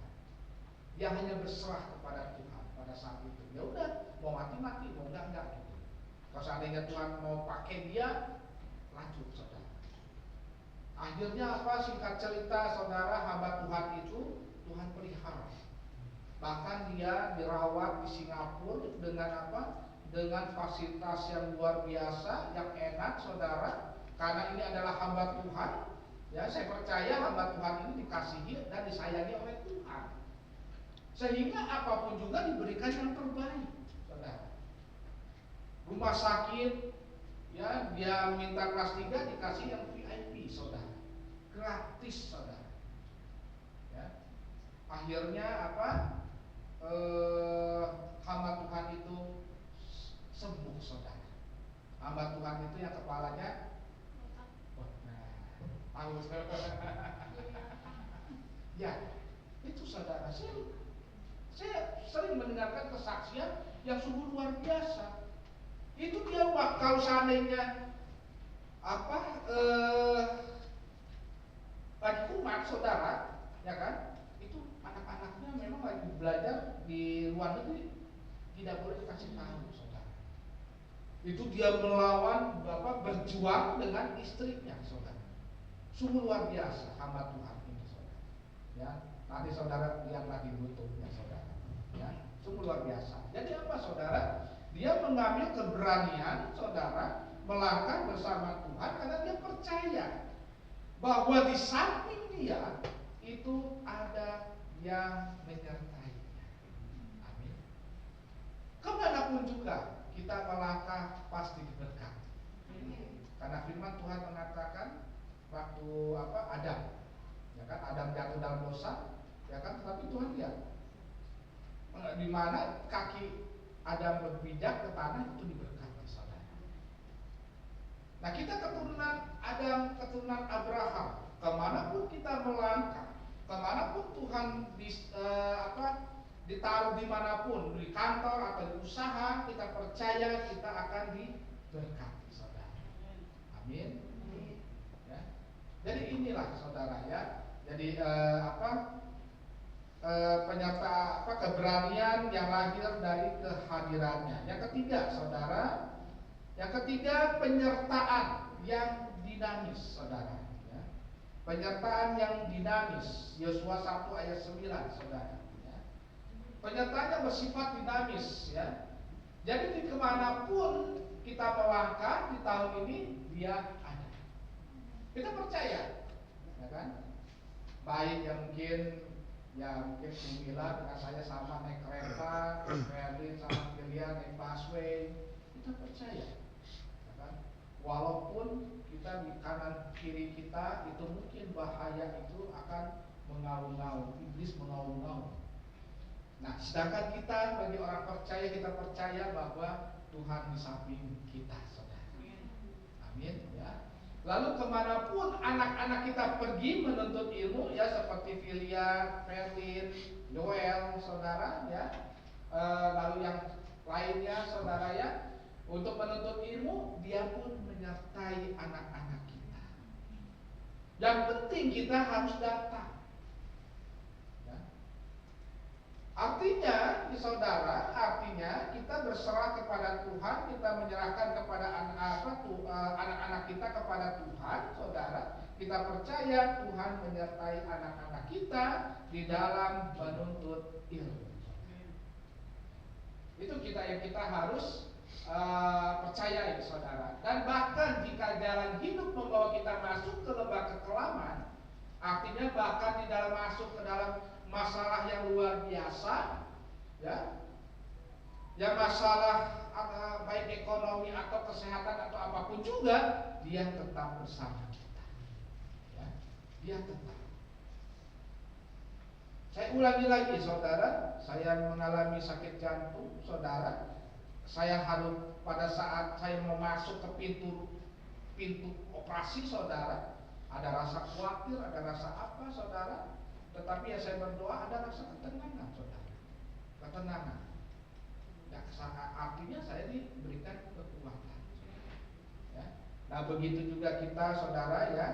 Dia hanya berserah kepada Tuhan pada saat itu. Ya udah, mau mati, mau enggak gitu. Kalau seandainya Tuhan mau pakai dia, lanjut, saudara. Akhirnya singkat cerita, saudara, hamba Tuhan itu Tuhan pelihara. Bahkan dia dirawat di Singapura dengan fasilitas yang luar biasa, yang enak, saudara. Karena ini adalah hamba Tuhan, ya, saya percaya hamba Tuhan ini dikasihi dan disayangi oleh Tuhan. Sehingga apapun juga diberikan yang terbaik, saudara. Rumah sakit, ya, dia minta kelas 3 dikasih yang VIP, saudara. Gratis, saudara. Ya. Akhirnya hamba Tuhan itu sembuh, saudara. Hamba Tuhan itu yang kepalanya tahu. Ya, itu saudara. Saya sering mendengarkan kesaksian yang sungguh luar biasa. Itu dia kalau seandainya lagi kumat, saudara, ya kan? Itu anak-anaknya memang lagi belajar di luar negeri, tidak boleh dikasih tahu, saudara. Itu dia melawan berjuang dengan istrinya, saudara. Sungguh luar biasa hamba Tuhan ini, saudara. Ya, nanti saudara lihat lagi YouTube-nya, saudara. Ya, sungguh luar biasa. Jadi apa, saudara? Dia mengambil keberanian, saudara, melangkah bersama Tuhan karena dia percaya bahwa di samping dia itu ada yang menyertainya. Amin. Kemanapun juga kita melangkah pasti diberkati. Karena firman Tuhan mengatakan waktu Adam, ya kan, Adam jatuh dalam dosa, ya kan, tetapi Tuhan lihat di mana kaki Adam berpijak ke tanah itu diberkati, saudara. Nah, kita keturunan Adam, keturunan Abraham, kemanapun kita melangkah, kemanapun Tuhan ditaruh dimanapun, di kantor atau di usaha, kita percaya kita akan diberkati, saudara. Amin. Ya. Jadi inilah, saudara, ya. Jadi keberanian yang lahir dari kehadirannya. Yang ketiga, saudara, penyertaan yang dinamis, saudara. Ya. Penyertaan yang dinamis. Yosua 1 ayat 9, saudara. Ya. Penyertaan yang bersifat dinamis, ya. Jadi di kemanapun kita melangkah di tahun ini, dia ada. Kita percaya, ya kan? Baik yang mungkin Mila dengan saya sama naik kereta, Merlin sama Kilian naik busway, kita percaya, ya kan? Walaupun kita di kanan kiri kita itu mungkin bahaya itu akan mengaum-ngaum, iblis mengaum-ngaum. Nah, sedangkan kita bagi orang percaya, kita percaya bahwa Tuhan di samping kita, saudara. Amin, ya. Lalu kemanapun anak-anak kita pergi menuntut ilmu, ya seperti Filia, Felin, Joel, saudara, ya. Lalu yang lainnya, saudara, ya, untuk menuntut ilmu, dia pun menyertai anak-anak kita. Yang penting kita harus datang. Artinya, saudara, artinya kita berserah kepada Tuhan, kita menyerahkan kepada anak-anak kita kepada Tuhan, saudara. Kita percaya Tuhan menyertai anak-anak kita di dalam menuntut ilmu. Itu yang kita harus percaya, saudara. Dan bahkan jika jalan hidup membawa kita masuk ke lembah kekelaman, artinya bahkan di dalam masuk ke dalam masalah yang luar biasa, ya, yang masalah baik ekonomi atau kesehatan atau apapun juga, dia tetap bersama kita, ya, dia tetap. Saya ulangi lagi, saudara, saya mengalami sakit jantung, saudara. Saya harus pada saat saya mau masuk ke pintu operasi, saudara, ada rasa khawatir, ada rasa apa, saudara. Tetapi ya saya berdoa ada rasa ketenangan, saudara. Ketenangan. Ya, artinya saya diberikan kekuatan. Ya. Nah, begitu juga kita, saudara, ya,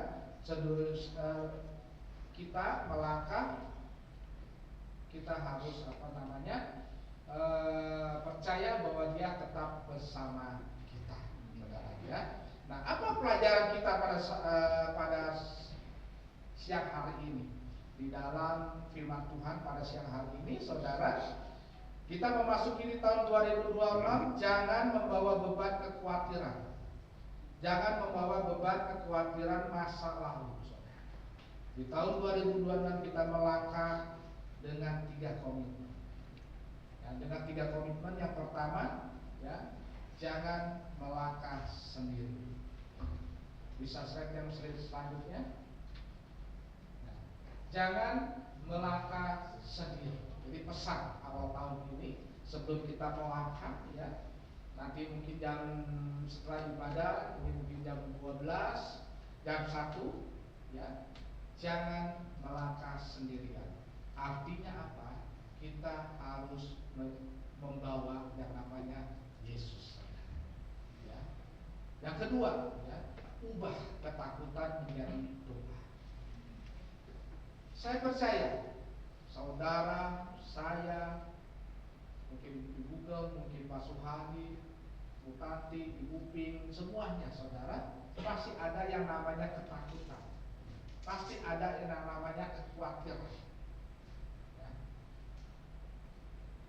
kita melangkah, kita harus percaya bahwa Dia tetap bersama kita, saudara, ya. Nah, apa pelajaran kita pada siang hari ini? Di dalam firman Tuhan pada siang hari ini, saudara, kita memasuki di tahun 2026, jangan membawa beban kekhawatiran. Jangan membawa beban kekhawatiran masa lalu, saudara. Di tahun 2026 kita melangkah dengan 3 komitmen. Ya, dengan 3 komitmen. Yang pertama, ya, jangan melangkah sendiri. Bisa slide yang selanjutnya. Jangan melangkah sendiri. Jadi pesan awal tahun ini sebelum kita melangkah, ya, nanti mungkin setelah ibadah, ini mungkin jam 12, jam 1, ya, jangan melangkah sendirian. Artinya apa? Kita harus membawa yang namanya Yesus, ya. Yang kedua, ya, ubah ketakutan menjadi doa. Saya percaya saudara, saya, mungkin di Google, mungkin Pak Suhadi, Bu Tati, Ibu Ping, semuanya, saudara, pasti ada yang namanya ketakutan. Pasti ada yang namanya kekhawatiran, ya.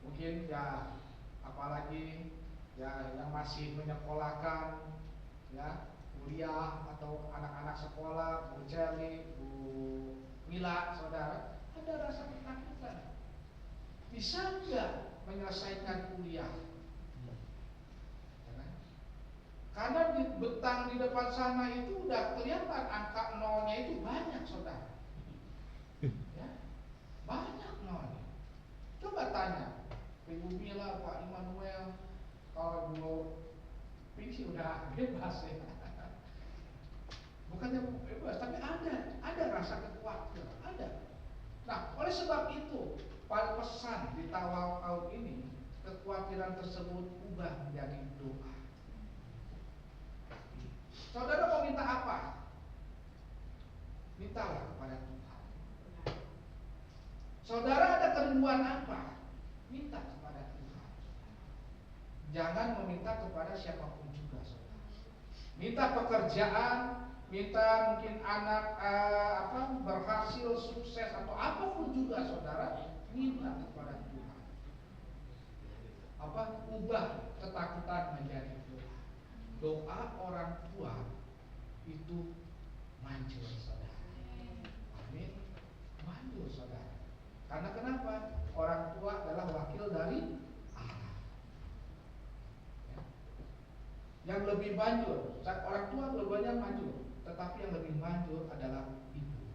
Mungkin, ya, apalagi, ya, yang masih menyekolahkan, ya, kuliah atau anak-anak sekolah, Bu Celi, Bu Mila, saudara, ada rasa ketakutan. Bisa enggak menyelesaikan kuliah? Karena di depan sana itu udah kelihatan angka nolnya itu banyak, saudara. Ya, banyak nolnya. Coba tanya Ibu Mila, Pak Immanuel, kalau dulu Pinsi udah bebas, ya. Bukannya bebas, tapi ada rasa kekhawatiran, ada. Nah, oleh sebab itu, pada pesan di awal tahun ini, kekhawatiran tersebut ubah menjadi doa. Saudara mau minta apa? Mintalah kepada Tuhan. Saudara ada kerinduan apa? Minta kepada Tuhan. Jangan meminta kepada siapapun juga, saudara. Minta pekerjaan, minta mungkin anak berhasil, sukses atau apapun juga, saudara, minta kepada Tuhan. Ubah ketakutan menjadi doa. Doa orang tua itu manjur, saudara. Amin. Manjur, saudara. Karena kenapa? Orang tua adalah wakil dari Allah. Ya. Yang lebih manjur, Orang tua dua-duanya manjur, tetapi yang lebih manjur adalah ibu,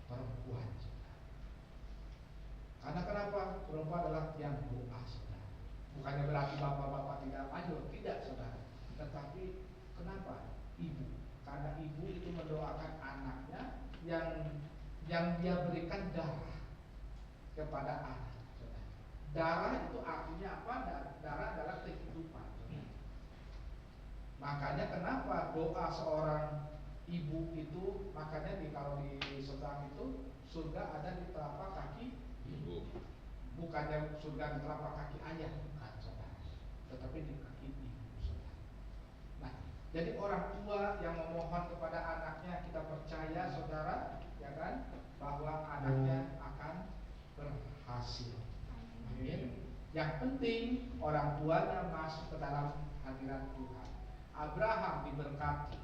perempuan. Karena kenapa? Perempuan adalah yang doa, saudara. Bukannya berarti bapak-bapak tidak manjur, tidak, saudara. Tetapi kenapa? Ibu. Karena ibu itu mendoakan anaknya yang dia berikan darah kepada anak. Saudara. Darah itu artinya apa? Darah adalah kehidupan. Makanya kenapa doa seorang ibu itu, makanya kalau di surga itu, surga ada di telapak kaki ibu. Bukannya surga di telapak kaki ayah, bukan, saudara. Tetapi di kaki ibu, saudara. Nah, jadi orang tua yang memohon kepada anaknya, kita percaya, saudara, ya kan, bahwa anaknya akan berhasil. Amin. Yang penting orang tuanya masuk ke dalam hadirat Tuhan. Abraham diberkati,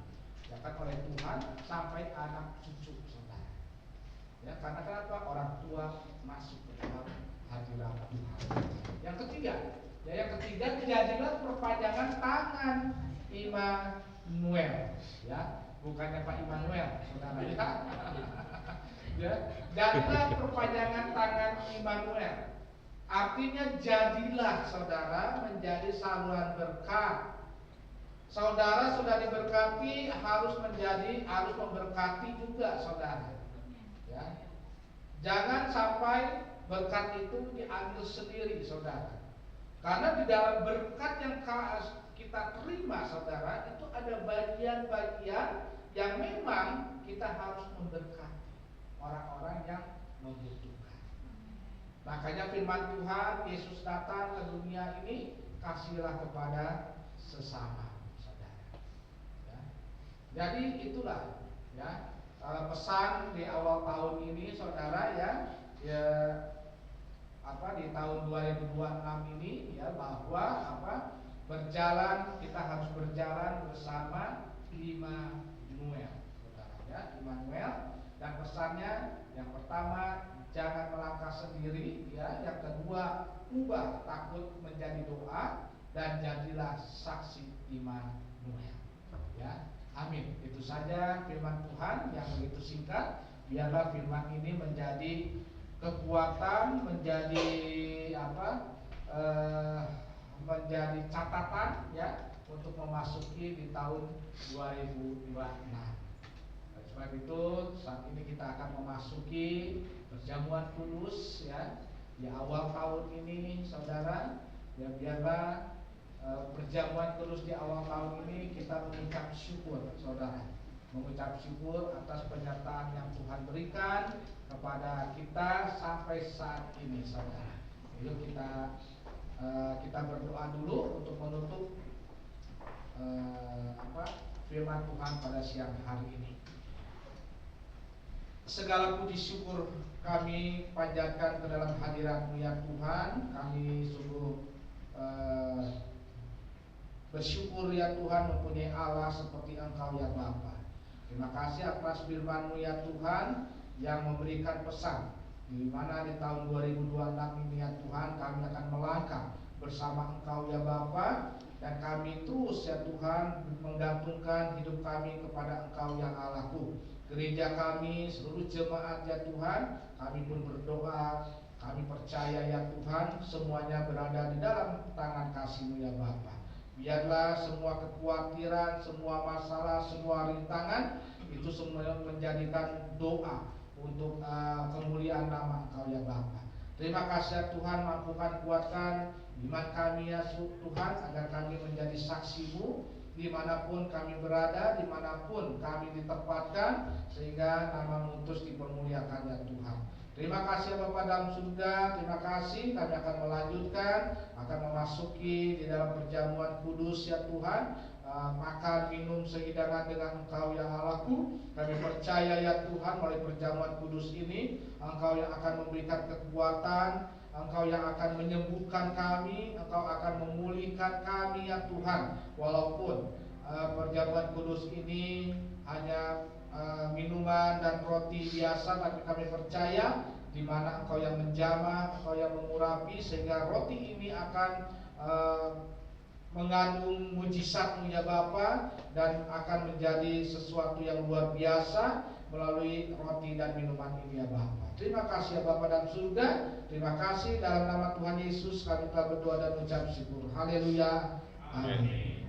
ya kan, oleh Tuhan sampai anak cucu, saudara. Ya, karena kenapa? Orang tua masuk ke dalam hadirat Tuhan. Yang ketiga, jadilah perpanjangan tangan Immanuel, ya, bukannya Pak Immanuel, saudara. Ya, jadilah perpanjangan tangan Immanuel. Artinya jadilah, saudara, menjadi saluran berkat. Saudara sudah diberkati, harus memberkati juga, saudara. Ya. Jangan sampai berkat itu diambil sendiri, saudara. Karena di dalam berkat yang kita terima, saudara, itu ada bagian-bagian yang memang kita harus memberkati orang-orang yang membutuhkan. Makanya firman Tuhan, Yesus datang ke dunia ini, kasihlah kepada sesama. Jadi itulah, ya, pesan di awal tahun ini, saudara, ya di tahun 2026 ini, ya, bahwa kita harus berjalan bersama Immanuel, saudara, ya, Immanuel. Dan pesannya yang pertama, jangan melangkah sendiri, ya. Yang kedua, ubah takut menjadi doa, dan jadilah saksi Immanuel, ya. Amin. Itu saja firman Tuhan yang begitu singkat. Biarlah firman ini menjadi kekuatan, menjadi menjadi catatan, ya, untuk memasuki di tahun 2026. Oleh sebab itu, saat ini kita akan memasuki perjamuan kudus, ya, di awal tahun ini, saudara. Ya, biarlah perjamuan kudus di awal tahun ini kita mengucap syukur, saudara, mengucap syukur atas penyertaan yang Tuhan berikan kepada kita sampai saat ini, saudara. Yuk kita berdoa dulu untuk menutup firman Tuhan pada siang hari ini. Segala puji syukur kami panjatkan ke dalam hadirat-Mu ya Tuhan. Kami sungguh bersyukur ya Tuhan mempunyai Allah seperti Engkau ya Bapa. Terima kasih atas firman-Mu ya Tuhan yang memberikan pesan di mana di tahun 2026 ini ya Tuhan kami akan melangkah bersama Engkau ya Bapa, dan kami terus ya Tuhan menggantungkan hidup kami kepada Engkau yang Allahku. Gereja kami, seluruh jemaat ya Tuhan, kami pun berdoa, kami percaya ya Tuhan semuanya berada di dalam tangan kasih-Mu ya Bapa. Biarlah semua kekhawatiran, semua masalah, semua rintangan itu semua menjadikan doa untuk kemuliaan nama Engkau ya Bapa. Terima kasih ya Tuhan, mampukan kuatkan iman kami ya Tuhan, agar kami menjadi saksi-Mu dimanapun kami berada, dimanapun kami ditempatkan, sehingga nama-Mu terus dipermuliakan ya Tuhan. Terima kasih Bapa dalam surga, terima kasih. Kami akan melanjutkan, akan memasuki di dalam perjamuan kudus ya Tuhan. Makan minum sehidangan dengan Engkau yang Allahku. Kami percaya ya Tuhan melalui perjamuan kudus ini Engkau yang akan memberikan kekuatan, Engkau yang akan menyembuhkan kami, Engkau akan memulihkan kami ya Tuhan. Walaupun perjamuan kudus ini hanya minuman dan roti biasa, tapi kami percaya di mana Engkau yang menjamah, Engkau yang mengurapi, sehingga roti ini akan mengandung mujizat-Mu ya Bapa, dan akan menjadi sesuatu yang luar biasa melalui roti dan minuman ini ya Bapa. Terima kasih ya Bapa dan surga. Terima kasih dalam nama Tuhan Yesus kami telah berdoa dan mengucap syukur. Haleluya. Amin.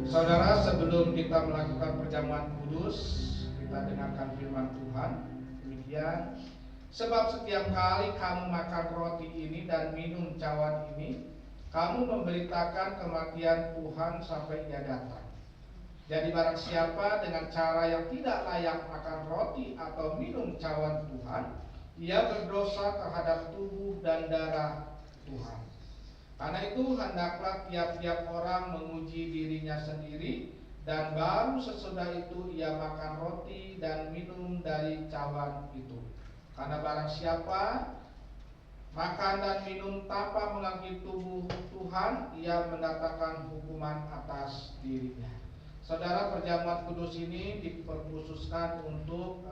Saudara, sebelum kita melakukan perjamuan kudus, kita dengarkan firman Tuhan. Demikian, sebab setiap kali kamu makan roti ini dan minum cawan ini, kamu memberitakan kematian Tuhan sampai Ia datang. Jadi barang siapa dengan cara yang tidak layak makan roti atau minum cawan Tuhan, ia berdosa terhadap tubuh dan darah Tuhan. Karena itu hendaklah tiap-tiap orang menguji dirinya sendiri, dan baru sesudah itu ia makan roti dan minum dari cawan itu. Karena barang siapa makan dan minum tanpa mengakui tubuh Tuhan, ia mendatangkan hukuman atas dirinya. Saudara, perjamuan kudus ini diperkhususkan untuk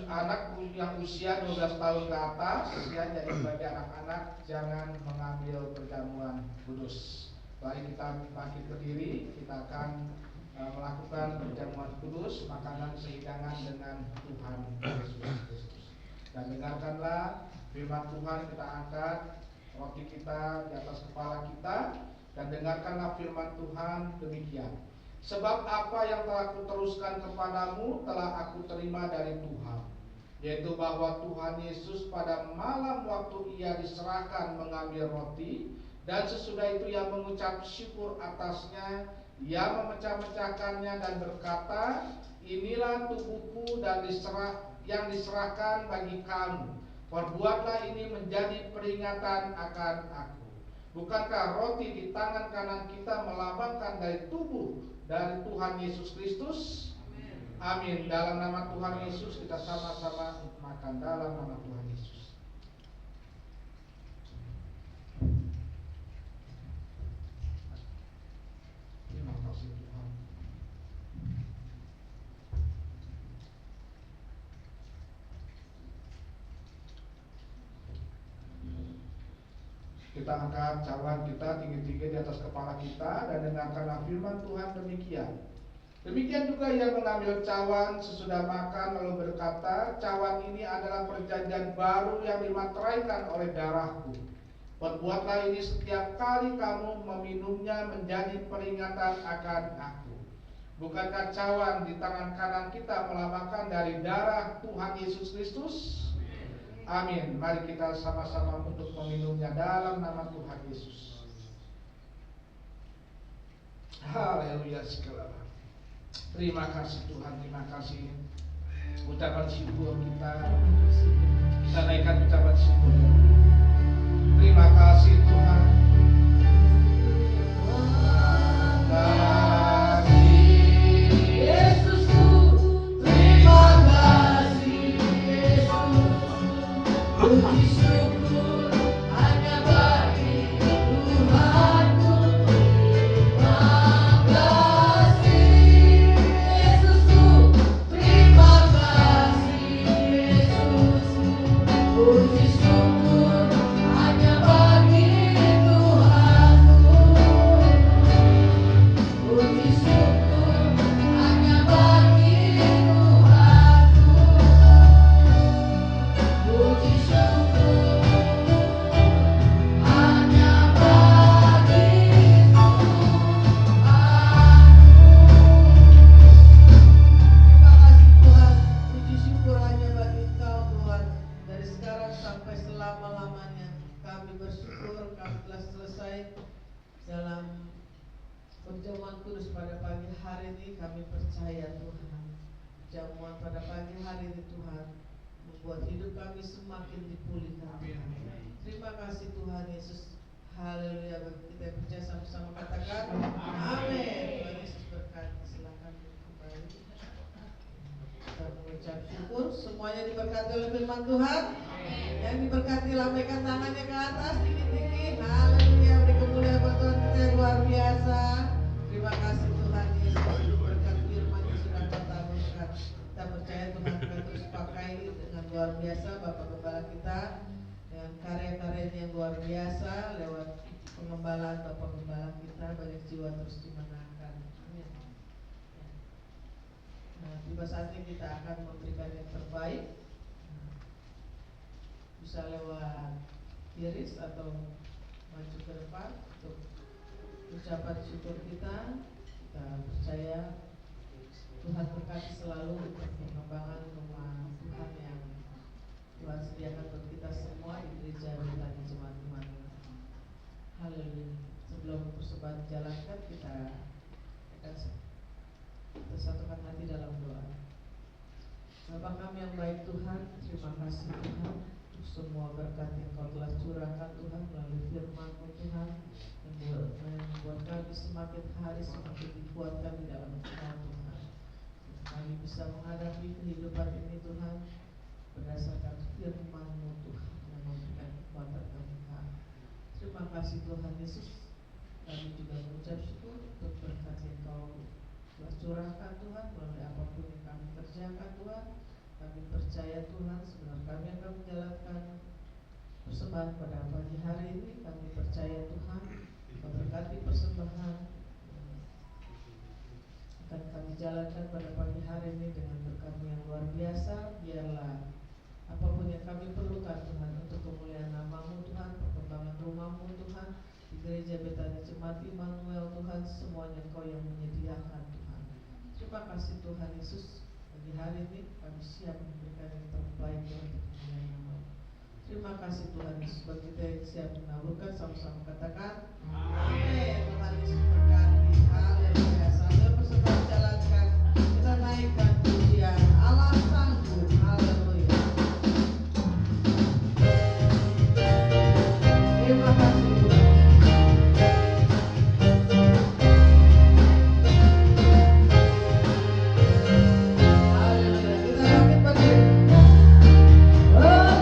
anak yang usia 12 tahun ke atas, ya. Jadi bagi anak-anak jangan mengambil perjamuan kudus. Mari kita bangkit berdiri, kita akan melakukan perjamuan kudus, makanan sehidangan dengan Tuhan Yesus Kristus. Dan dengarkanlah firman Tuhan, kita angkat roti kita di atas kepala kita, dan dengarkanlah firman Tuhan demikian. Sebab apa yang telah kuteruskan kepadamu telah aku terima dari Tuhan, yaitu bahwa Tuhan Yesus pada malam waktu Ia diserahkan mengambil roti, dan sesudah itu Ia mengucap syukur atasnya, Ia memecah-mecahkannya dan berkata, inilah tubuhku yang diserahkan bagi kamu. Perbuatlah ini menjadi peringatan akan aku. Bukankah roti di tangan kanan kita melambangkan dari tubuh dari Tuhan Yesus Kristus? Amin. Dalam nama Tuhan Yesus kita sama-sama makan dalam nama Tuhan Yesus. Terima kasih Tuhan. Kita angkat cawan kita tinggi-tinggi di atas kepala kita, dan dengarkanlah firman Tuhan demikian. Demikian juga Ia mengambil cawan sesudah makan lalu berkata, cawan ini adalah perjanjian baru yang dimateraikan oleh darahku. Perbuatlah ini setiap kali kamu meminumnya menjadi peringatan akan aku. Bukankah cawan di tangan kanan kita melambangkan dari darah Tuhan Yesus Kristus? Amin. Mari kita sama-sama untuk meminumnya dalam nama Tuhan Yesus. Haleluya segala. Terima kasih Tuhan, terima kasih. Ucapan syukur kita naikkan ucapan syukur. Terima kasih Tuhan. Semuanya diberkati oleh firman Tuhan. Yang diberkati lambaikan tangannya ke atas tinggi-tinggi. Haleluya, beri kemuliaan buat Tuhan kita yang luar biasa. Terima kasih Tuhan Yesus berkat firman yang sudah Kau taburkan. Kita percaya Tuhan akan terus pakai dengan luar biasa Bapak Gembala kita dengan karya-karyanya yang luar biasa lewat pengembalaan Bapak Gembala kita, banyak jiwa terus dimenangkan. Amin. Nah, tiba saatnya kita akan memberikan yang terbaik, bisa lewat iris atau maju ke depan untuk ucapan syukur kita. Kita percaya Tuhan berkati selalu untuk pengembangan rumah Tuhan yang Tuhan sediakan untuk kita semua di gereja Betani Jemaat Immanuel. Haleluya. Sebelum persembahan dijalankan, kita akan satukan hati dalam doa. Bapa kami yang baik Tuhan, terima kasih Tuhan untuk semua berkat yang Kau telah curahkan Tuhan melalui firman-Mu Tuhan, yang membuat kami semakin hari semakin dikuatkan di dalam Tuhan Tuhan. Kami bisa menghadapi kehidupan ini Tuhan berdasarkan firman-Mu Tuhan yang memberikan kekuatan kami Tuhan. Terima kasih Tuhan Yesus. Kami juga mengucap syukur untuk berkat yang Kau telah curahkan Tuhan melalui apapun yang kami kerjakan Tuhan. Kami percaya Tuhan sebenarnya kami akan menjalankan persembahan pada pagi hari ini. Kami percaya Tuhan memberkati persembahan akan kami jalankan pada pagi hari ini dengan berkat-Mu yang luar biasa. Biarlah apapun yang kami perlukan Tuhan untuk kemuliaan nama-Mu Tuhan, perkembangan rumah-Mu Tuhan, di gereja Betani Jemaat Immanuel Tuhan, semuanya Kau yang menyediakan Tuhan. Terima kasih Tuhan Yesus. Pagi hari ini kami siap memberikan yang terbaik untuk kemuliaan nama-Mu. Terima kasih Tuhan Yesus. Bagi kita yang siap menaburkan, sama-sama katakan amin. Tuhan Yesus berkati. Haleluya. Sambil persembahan jalankan, kita naikkan pujian Allah sanggup. Haleluya. Terima kasih Tuhan. Oh,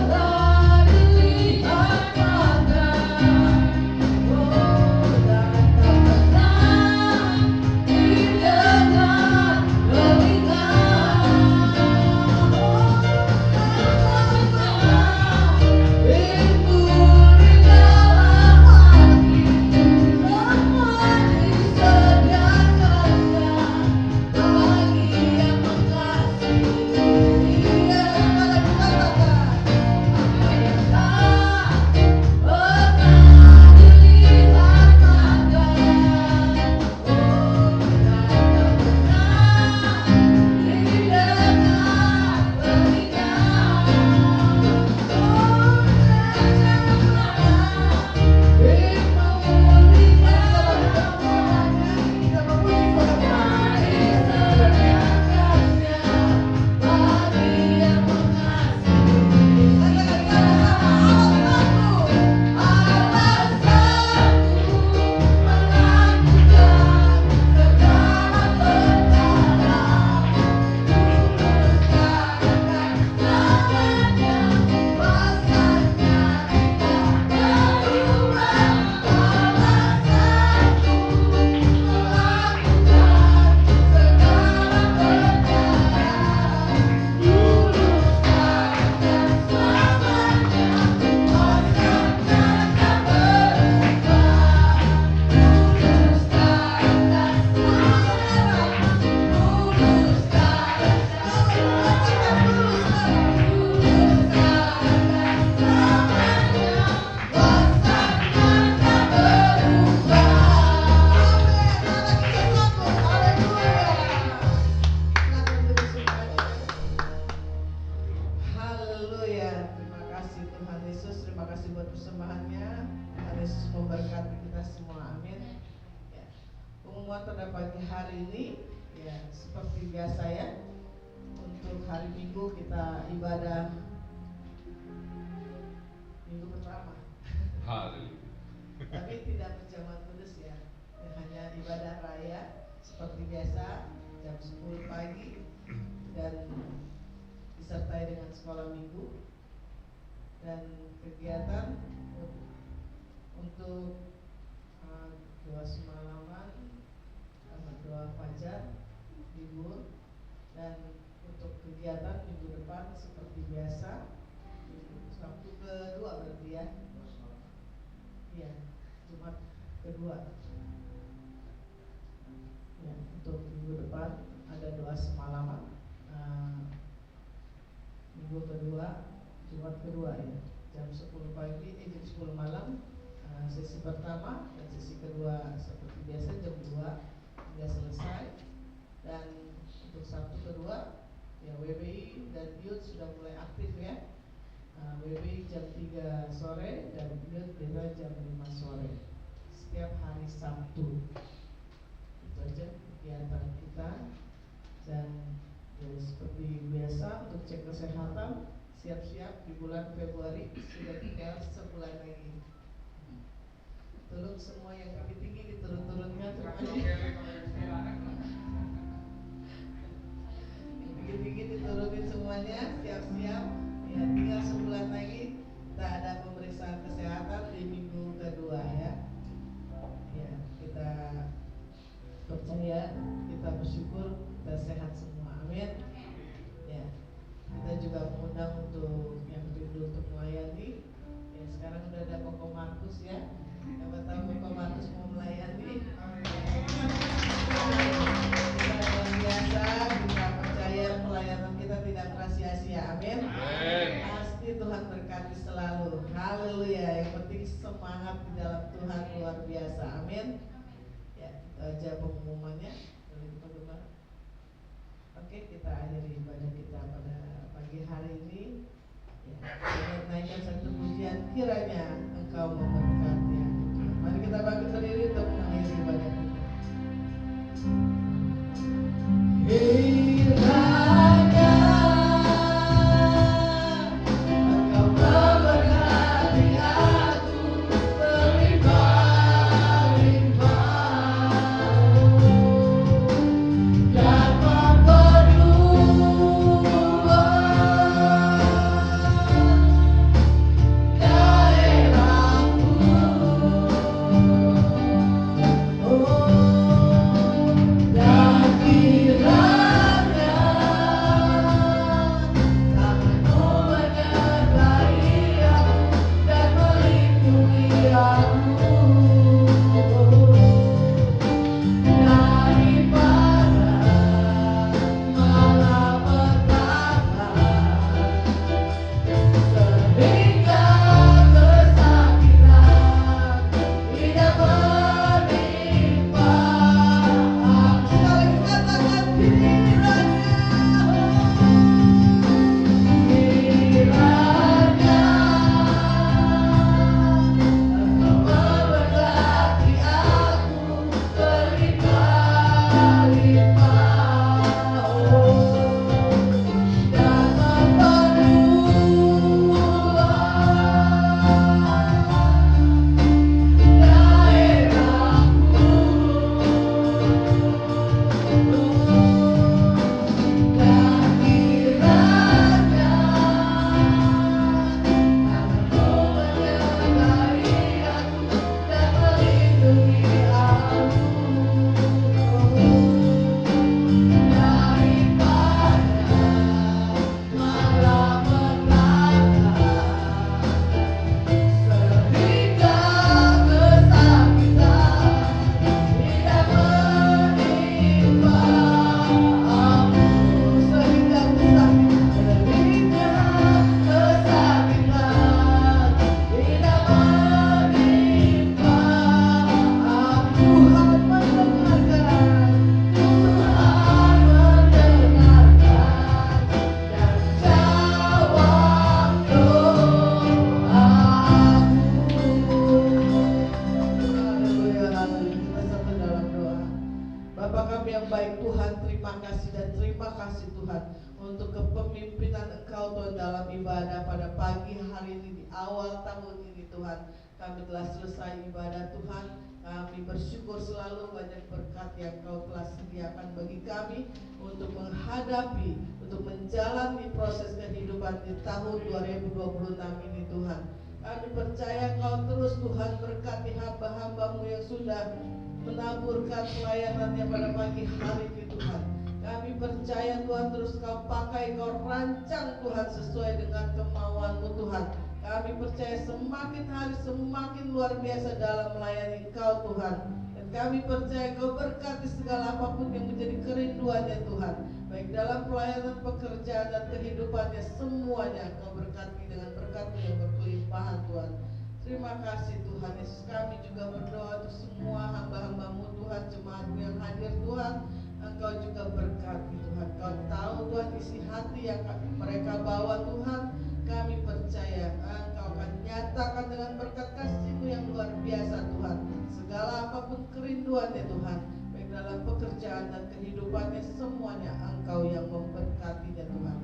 buat persembahannya. Tuhan Yesus memberkati kita semua, amin. Ya. Pengumuman pada pagi hari ini ya seperti biasa ya. Untuk hari Minggu kita ibadah Minggu pertama. Haleluya. Tapi tidak berjamaah kudus ya. Hanya ibadah raya seperti biasa jam 10 pagi dan disertai dengan sekolah minggu dan kegiatan untuk doa semalaman, doa fajar, libur, dan untuk kegiatan minggu depan seperti biasa Sabtu kedua berarti ya. Iya, Jumat kedua. Ya, untuk minggu depan ada doa semalaman. Minggu kedua, Jumat kedua ya, jam 10 pagi, jam 10 malam. Sesi pertama dan sesi kedua seperti biasa jam 2 hingga selesai. Dan untuk Sabtu kedua ya WBI dan Youth sudah mulai aktif ya. WBI jam 3 sore dan Youth juga jam 5 sore setiap hari Sabtu. Itu aja kegiatan kita. Dan ya, seperti biasa untuk cek kesehatan, siap-siap di bulan Februari sudah tinggal sebulan lagi. Tolong semua yang tinggi-tinggi diturun-turunkan tinggi-tinggi diturunin semuanya, siap-siap. Ya, tinggal sebulan lagi kita ada pemeriksaan kesehatan di minggu kedua ya. Ya, kita percaya, kita bersyukur, kita sehat semua, amin. Ya, kita juga mengundang untuk yang rindu untuk melayani. Ya, sekarang udah ada Koko Markus ya. Siapa tahu Koko Markus mau melayani. Kita luar biasa, kita percaya pelayanan kita tidak sia-sia, amin. Pasti Tuhan berkati selalu. Haleluya. Yang penting semangat di dalam Tuhan luar biasa, amin. Ya, itu aja pengumumannya. Oke, kita akhiri ibadah kita pada pagi hari ini. Ya, kita naikkan satu pujian, kiranya Engkau memberkati. Mari kita bangkit berdiri untuk mengakhiri ibadah kita. Kiranya Engkau memberkati aku berlimpah-limpah dan memperluas daerahku. Oh, Engkau Tuhan dalam ibadah pada pagi hari ini di awal tahun ini Tuhan. Kami telah selesai ibadah Tuhan. Kami bersyukur selalu banyak berkat yang Kau telah sediakan bagi kami untuk menghadapi, untuk menjalani proses kehidupan di tahun 2026 ini Tuhan. Kami percaya Kau terus Tuhan berkati hamba-hamba-Mu yang sudah menaburkan pelayanannya pada pagi hari ini Tuhan. Kami percaya Tuhan terus Kau pakai, Kau rancang Tuhan sesuai dengan kemauan-Mu Tuhan. Kami percaya semakin hari semakin luar biasa dalam melayani Kau Tuhan. Dan kami percaya Kau berkati segala apapun yang menjadi kerinduannya Tuhan, baik dalam pelayanan, pekerjaan dan kehidupannya semuanya Kau berkati dengan berkat-Mu yang berkelimpahan Tuhan. Terima kasih Tuhan Yesus. Kami juga berdoa untuk semua hamba-hamba-Mu Tuhan, jemaat-Mu yang hadir Tuhan. Engkau juga berkati Tuhan. Kau tahu Tuhan isi hati yang mereka bawa Tuhan. Kami percaya Engkau akan nyatakan dengan berkat kasih-Mu yang luar biasa Tuhan. Segala apapun kerinduannya Tuhan, baik dalam pekerjaan dan kehidupannya semuanya Engkau yang memberkatinya Tuhan.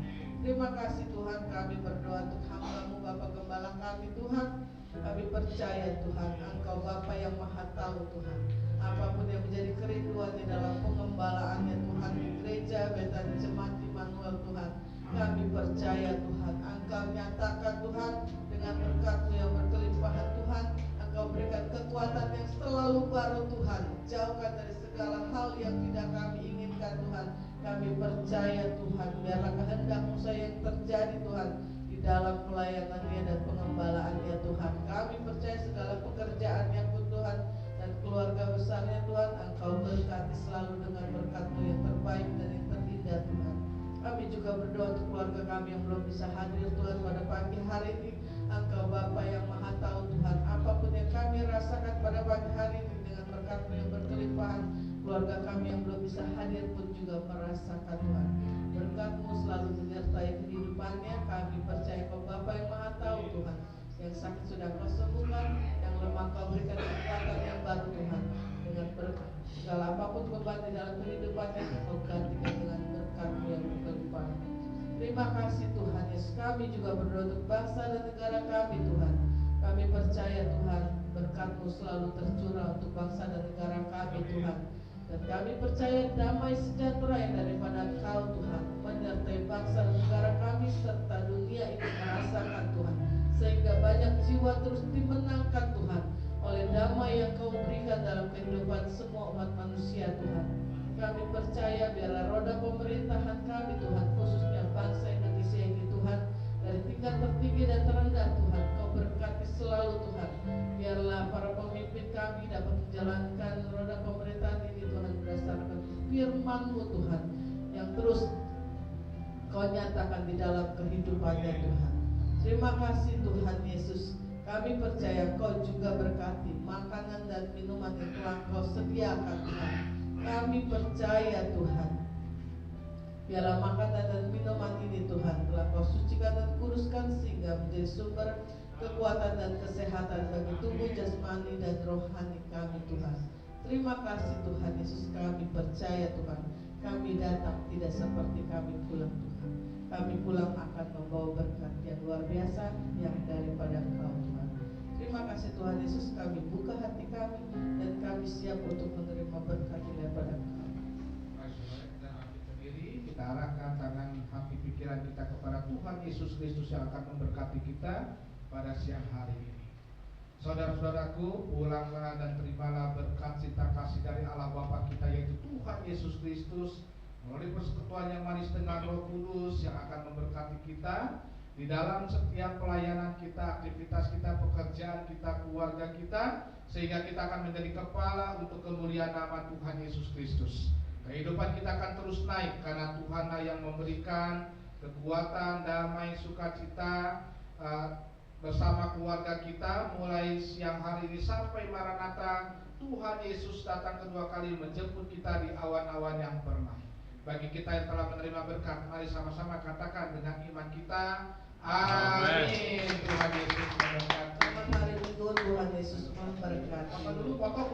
Terima kasih Tuhan. Kami berdoa untuk hamba-Mu Bapak Gembala kami Tuhan. Kami percaya Tuhan Engkau Bapa yang Maha Tahu Tuhan. Apapun yang menjadi kerinduannya dalam pengembalaannya Tuhan di gereja Betani Jemaat Immanuel Tuhan, kami percaya Tuhan Engkau nyatakan Tuhan dengan berkat-Mu yang berkelimpahan Tuhan. Engkau berikan kekuatan yang selalu baru Tuhan. Jauhkan dari segala hal yang tidak kami inginkan Tuhan. Kami percaya Tuhan biarlah kehendak-Mu saja yang terjadi Tuhan di dalam pelayanannya dan pengembalaannya Tuhan. Kami percaya segala pekerjaannya pun Tuhan dan keluarga besarnya Tuhan Engkau berkati selalu dengan berkat-Mu yang terbaik dan yang terindah Tuhan. Kami juga berdoa untuk keluarga kami yang belum bisa hadir Tuhan pada pagi hari ini. Engkau Bapa yang Maha Tahu Tuhan, apapun yang kami rasakan pada pagi hari ini dengan berkat-Mu yang berkelimpahan, keluarga kami yang belum bisa hadir pun juga merasakan Tuhan. Berkat-Mu selalu menyertai kehidupannya. Kami percaya Kau Bapa yang Maha Tahu Tuhan. Yang sakit sudah Kau sembuhkan, yang lemah Kau berikan kekuatan yang baru Tuhan. Dengan berkat segala apapun beban di dalam kehidupannya Kau gantikan dengan berkat-Mu yang berkelimpahan. Terima kasih Tuhan Yesus. Kami juga berdoa untuk bangsa dan negara kami Tuhan. Kami percaya Tuhan berkat-Mu selalu tercurah untuk bangsa dan negara kami Tuhan. Dan kami percaya damai sejahtera yang daripada Kau Tuhan menyertai bangsa dan negara kami serta dunia ini merasakan Tuhan, sehingga banyak jiwa terus dimenangkan Tuhan oleh damai yang Kau berikan dalam kehidupan semua umat manusia Tuhan. Kami percaya biarlah roda pemerintahan kami Tuhan, khususnya bangsa Indonesia ini Tuhan, dari tingkat tertinggi dan terendah Tuhan Kau berkati selalu Tuhan. Biarlah para pemimpin kami dapat menjalankan roda pemerintahan ini Tuhan berdasarkan firman-Mu Tuhan yang terus Kau nyatakan di dalam kehidupannya Tuhan. Terima kasih Tuhan Yesus. Kami percaya Kau juga berkati makanan dan minuman yang telah Kau sediakan Tuhan. Kami percaya Tuhan, biarlah makanan dan minuman ini Tuhan telah Kau sucikan dan kuduskan sehingga menjadi sumber kekuatan dan kesehatan bagi tubuh jasmani dan rohani kami Tuhan. Terima kasih Tuhan Yesus. Kami percaya Tuhan, kami datang tidak seperti kami pulang Tuhan. Kami pulang akan membawa berkat yang luar biasa yang daripada Kau Tuhan. Terima kasih Tuhan Yesus. Kami buka hati kami dan kami siap untuk menerima berkat daripada Kau. Kita arahkan tangan hati pikiran kita kepada Tuhan Yesus Kristus yang akan memberkati kita pada siang hari ini. Saudara-saudaraku, pulanglah dan terimalah berkat cinta kasih dari Allah Bapa kita, yaitu Tuhan Yesus Kristus, melalui persekutuan yang manis dengan Roh Kudus yang akan memberkati kita di dalam setiap pelayanan kita, aktivitas kita, pekerjaan kita, keluarga kita, sehingga kita akan menjadi kepala untuk kemuliaan nama Tuhan Yesus Kristus. Kehidupan kita akan terus naik karena Tuhanlah yang memberikan kekuatan, damai, sukacita bersama keluarga kita mulai siang hari ini sampai Maranatha. Tuhan Yesus datang kedua kali menjemput kita di awan-awan yang permai. Bagi kita yang telah menerima berkat, mari sama-sama katakan dengan iman kita, amin. Tuhan Yesus memberkati. Selamat hari Minggu, Tuhan Yesus memberkati. Apa dulu foto.